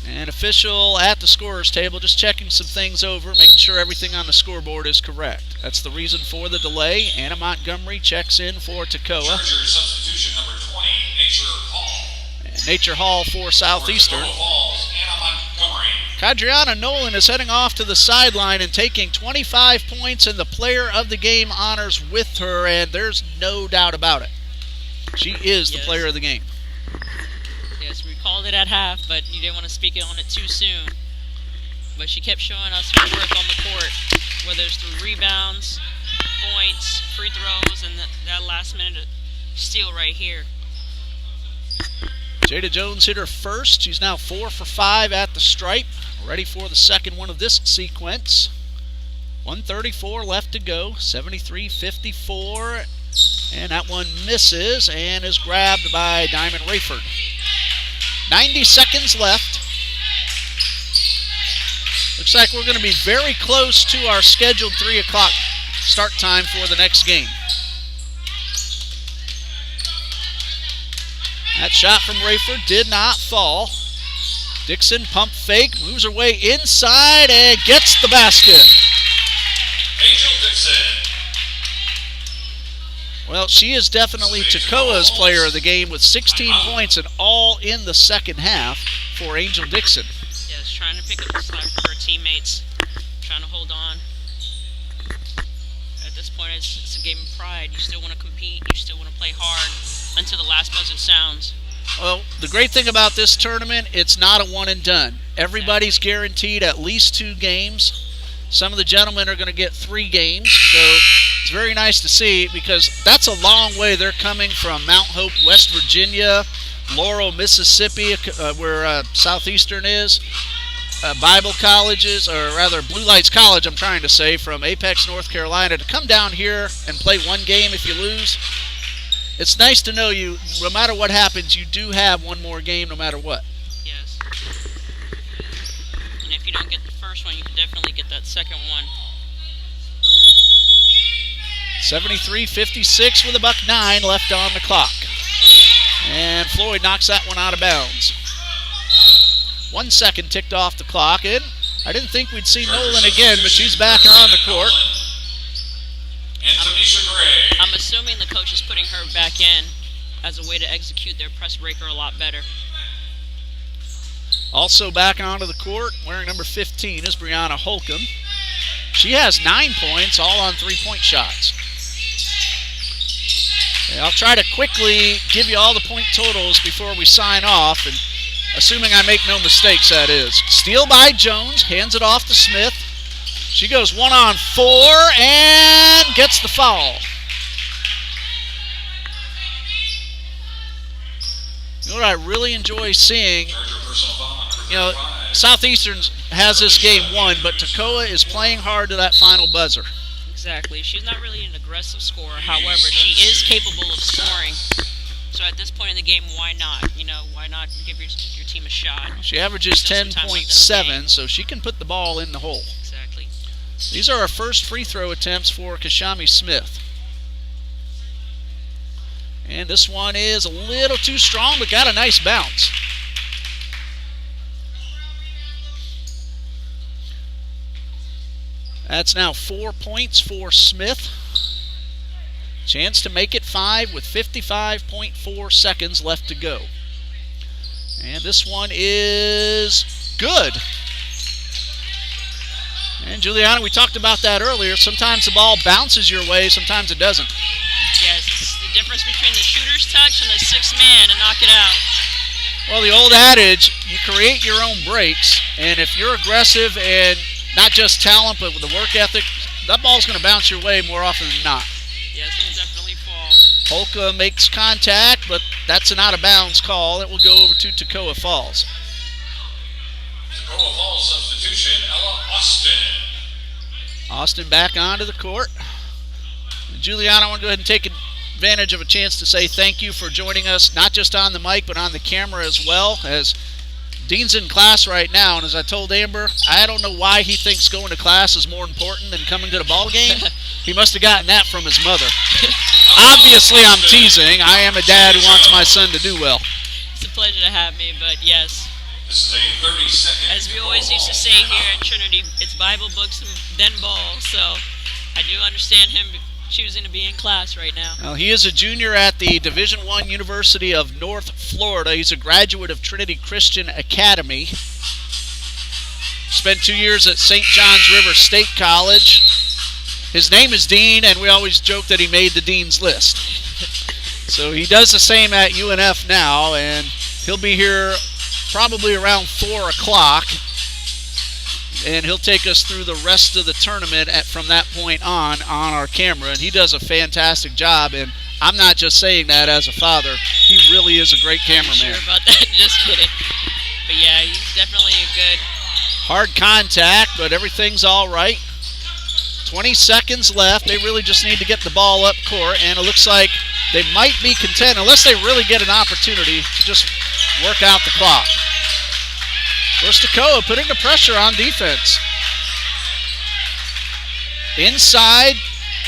B: And official at the scorer's table just checking some things over, making sure everything on the scoreboard is correct. That's the reason for the delay. Anna Montgomery checks in for Toccoa.
A: Charger substitution number 20, Nature Hall.
B: And Nature Hall for Southeastern.
A: For Toccoa Falls, Anna Montgomery.
B: Kadriana Nolan is heading off to the sideline and taking 25 points and the player of the game honors with her, and there's no doubt about it. She is the player of the game.
C: Yes, we called it at half, but you didn't want to speak on it too soon. But she kept showing us her work on the court, whether it's through rebounds, points, free throws, and that last minute steal right here.
B: Jada Jones hit her first. She's now 4 for 5 at the stripe. Ready for the second one of this sequence. 1:34 left to go. 73-54. And that one misses and is grabbed by Diamond Rayford. 90 seconds left. Looks like we're going to be very close to our scheduled 3 o'clock start time for the next game. That shot from Rayford did not fall. Dixon pump fake, moves her way inside and gets the basket.
A: Angel Dixon.
B: Well, she is definitely Toccoa's player of the game with 16 points and all in the second half for Angel Dixon.
C: Yes, trying to pick up the slack for her teammates, trying to hold on. At this point, it's a game of pride. You still want to compete. You still want to play hard until the last buzzer sounds.
B: Well, the great thing about this tournament, it's not a one and done. Everybody's guaranteed at least 2 games. Some of the gentlemen are going to get 3 games, so it's very nice to see because that's a long way. They're coming from Mount Hope, West Virginia, Laurel, Mississippi, where Southeastern is, Bible colleges, or rather Blue Lights College, I'm trying to say, from Apex, North Carolina, to come down here and play 1 game if you lose. It's nice to know you, no matter what happens, you do have 1 more game no matter what.
C: Yes. And if you don't get the first one, you can definitely get that second one.
B: 73-56 with $1.09 left on the clock. And Floyd knocks that one out of bounds. 1 second ticked off the clock, and I didn't think we'd see Nolan again, but she's back on the court.
A: And Tanisha Gray.
C: I'm assuming the coach is putting her back in as a way to execute their press breaker a lot better.
B: Also back onto the court, wearing number 15 is Brianna Holcomb. She has 9 points, all on 3-point shots. And I'll try to quickly give you all the point totals before we sign off, and assuming I make no mistakes, that is. Steal by Jones, hands it off to Smith. She goes 1-on-4 and gets the foul. You know what I really enjoy seeing? You know, Southeastern has this game won, but Toccoa is playing hard to that final buzzer.
C: Exactly. She's not really an aggressive scorer. However, she is capable of scoring. So at this point in the game, why not? You know, why not give your team a shot?
B: She averages
C: Still some time left in the
B: 10.7,
C: game.
B: so she can put the ball in the hole.
C: Exactly.
B: These are our first free throw attempts for Kashami Smith. And this one is a little too strong, but got a nice bounce. That's now 4 points for Smith. Chance to make it 5 with 55.4 seconds left to go. And this one is good. And Juliana, we talked about that earlier. Sometimes the ball bounces your way, sometimes it doesn't.
C: Yes, it's the difference between the shooter's touch and the sixth man to knock it out.
B: Well, the old adage, you create your own breaks, and if you're aggressive and not just talent, but with the work ethic, that ball's going to bounce your way more often than not.
C: Yes, it will definitely fall.
B: Holka makes contact, but that's an out-of-bounds call. It will go over to Toccoa Falls.
A: Toccoa Falls substitution, Ella Austin.
B: Austin back onto the court. Juliana, I want to go ahead and take advantage of a chance to say thank you for joining us, not just on the mic, but on the camera as well, as Dean's in class right now, and as I told Amber, I don't know why he thinks going to class is more important than coming to the ball game. He must have gotten that from his mother. Obviously, I'm teasing. I am a dad who wants my son to do well.
C: It's a pleasure to have me, but yes,
A: This is a 30-second.
C: As we always used to say here at Trinity, it's Bible books and then ball. So I do understand him choosing to be in class right now.
B: Well, he is a junior at the Division I University of North Florida. He's a graduate of Trinity Christian Academy. Spent 2 years at St. John's River State College. His name is Dean, and we always joke that he made the Dean's List. So he does the same at UNF now, and he'll be here probably around 4 o'clock. And he'll take us through the rest of the tournament from that point on our camera. And he does a fantastic job, and I'm not just saying that as a father. He really is a great cameraman.
C: Sure about that, just kidding. But yeah, he's definitely a good...
B: Hard contact, but everything's all right. 20 seconds left. They really just need to get the ball up court, and it looks like they might be content, unless they really get an opportunity to just work out the clock. First Toccoa putting the pressure on defense. Inside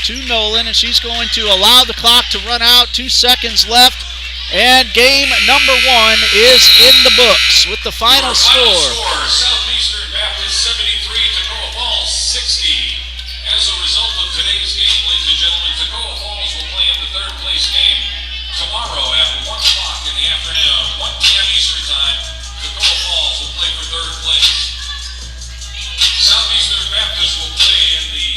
B: to Nolan, and she's going to allow the clock to run out. 2 seconds left, and game number 1 is in the books with the final score.
A: Southeastern Baptist 73, Toccoa Falls 60. As a result of today's game, ladies and gentlemen, Toccoa Falls will play in the third place game tomorrow at 1 o'clock in the afternoon, 1 p.m. Eastern Time. Toccoa Falls will play for third place. Southeastern Baptist will play in the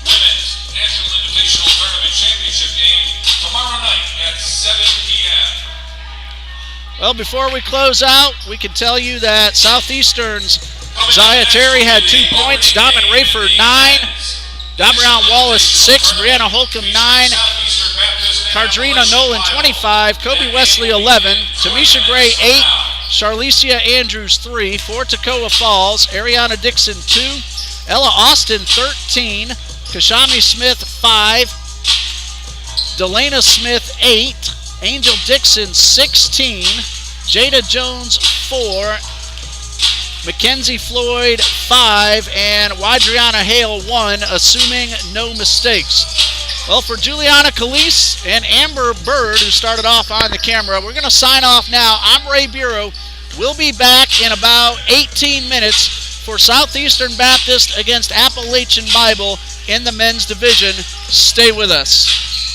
A: Women's National Invitational Tournament Championship game tomorrow night at 7 p.m.
B: Well, before we close out, we can tell you that Southeastern's Zaya Terry had 2 points, Diamond Rayford 9, Dabrion Wallace 6, Brianna Holcomb 9, Cardrina Nolan 25, Kobe Wesley 11, Tamisha Gray 8, Charlicia Andrews 3, for Toccoa Falls, Ariana Dixon 2, Ella Austin 13, Kashami Smith 5, Delana Smith 8, Angel Dixon 16, Jada Jones 4, Mackenzie Floyd 5, and Wadriana Hale 1, assuming no mistakes. Well, for Juliana Calise and Amber Bird, who started off on the camera, we're going to sign off now. I'm Ray Bureau. We'll be back in about 18 minutes for Southeastern Baptist against Appalachian Bible in the men's division. Stay with us.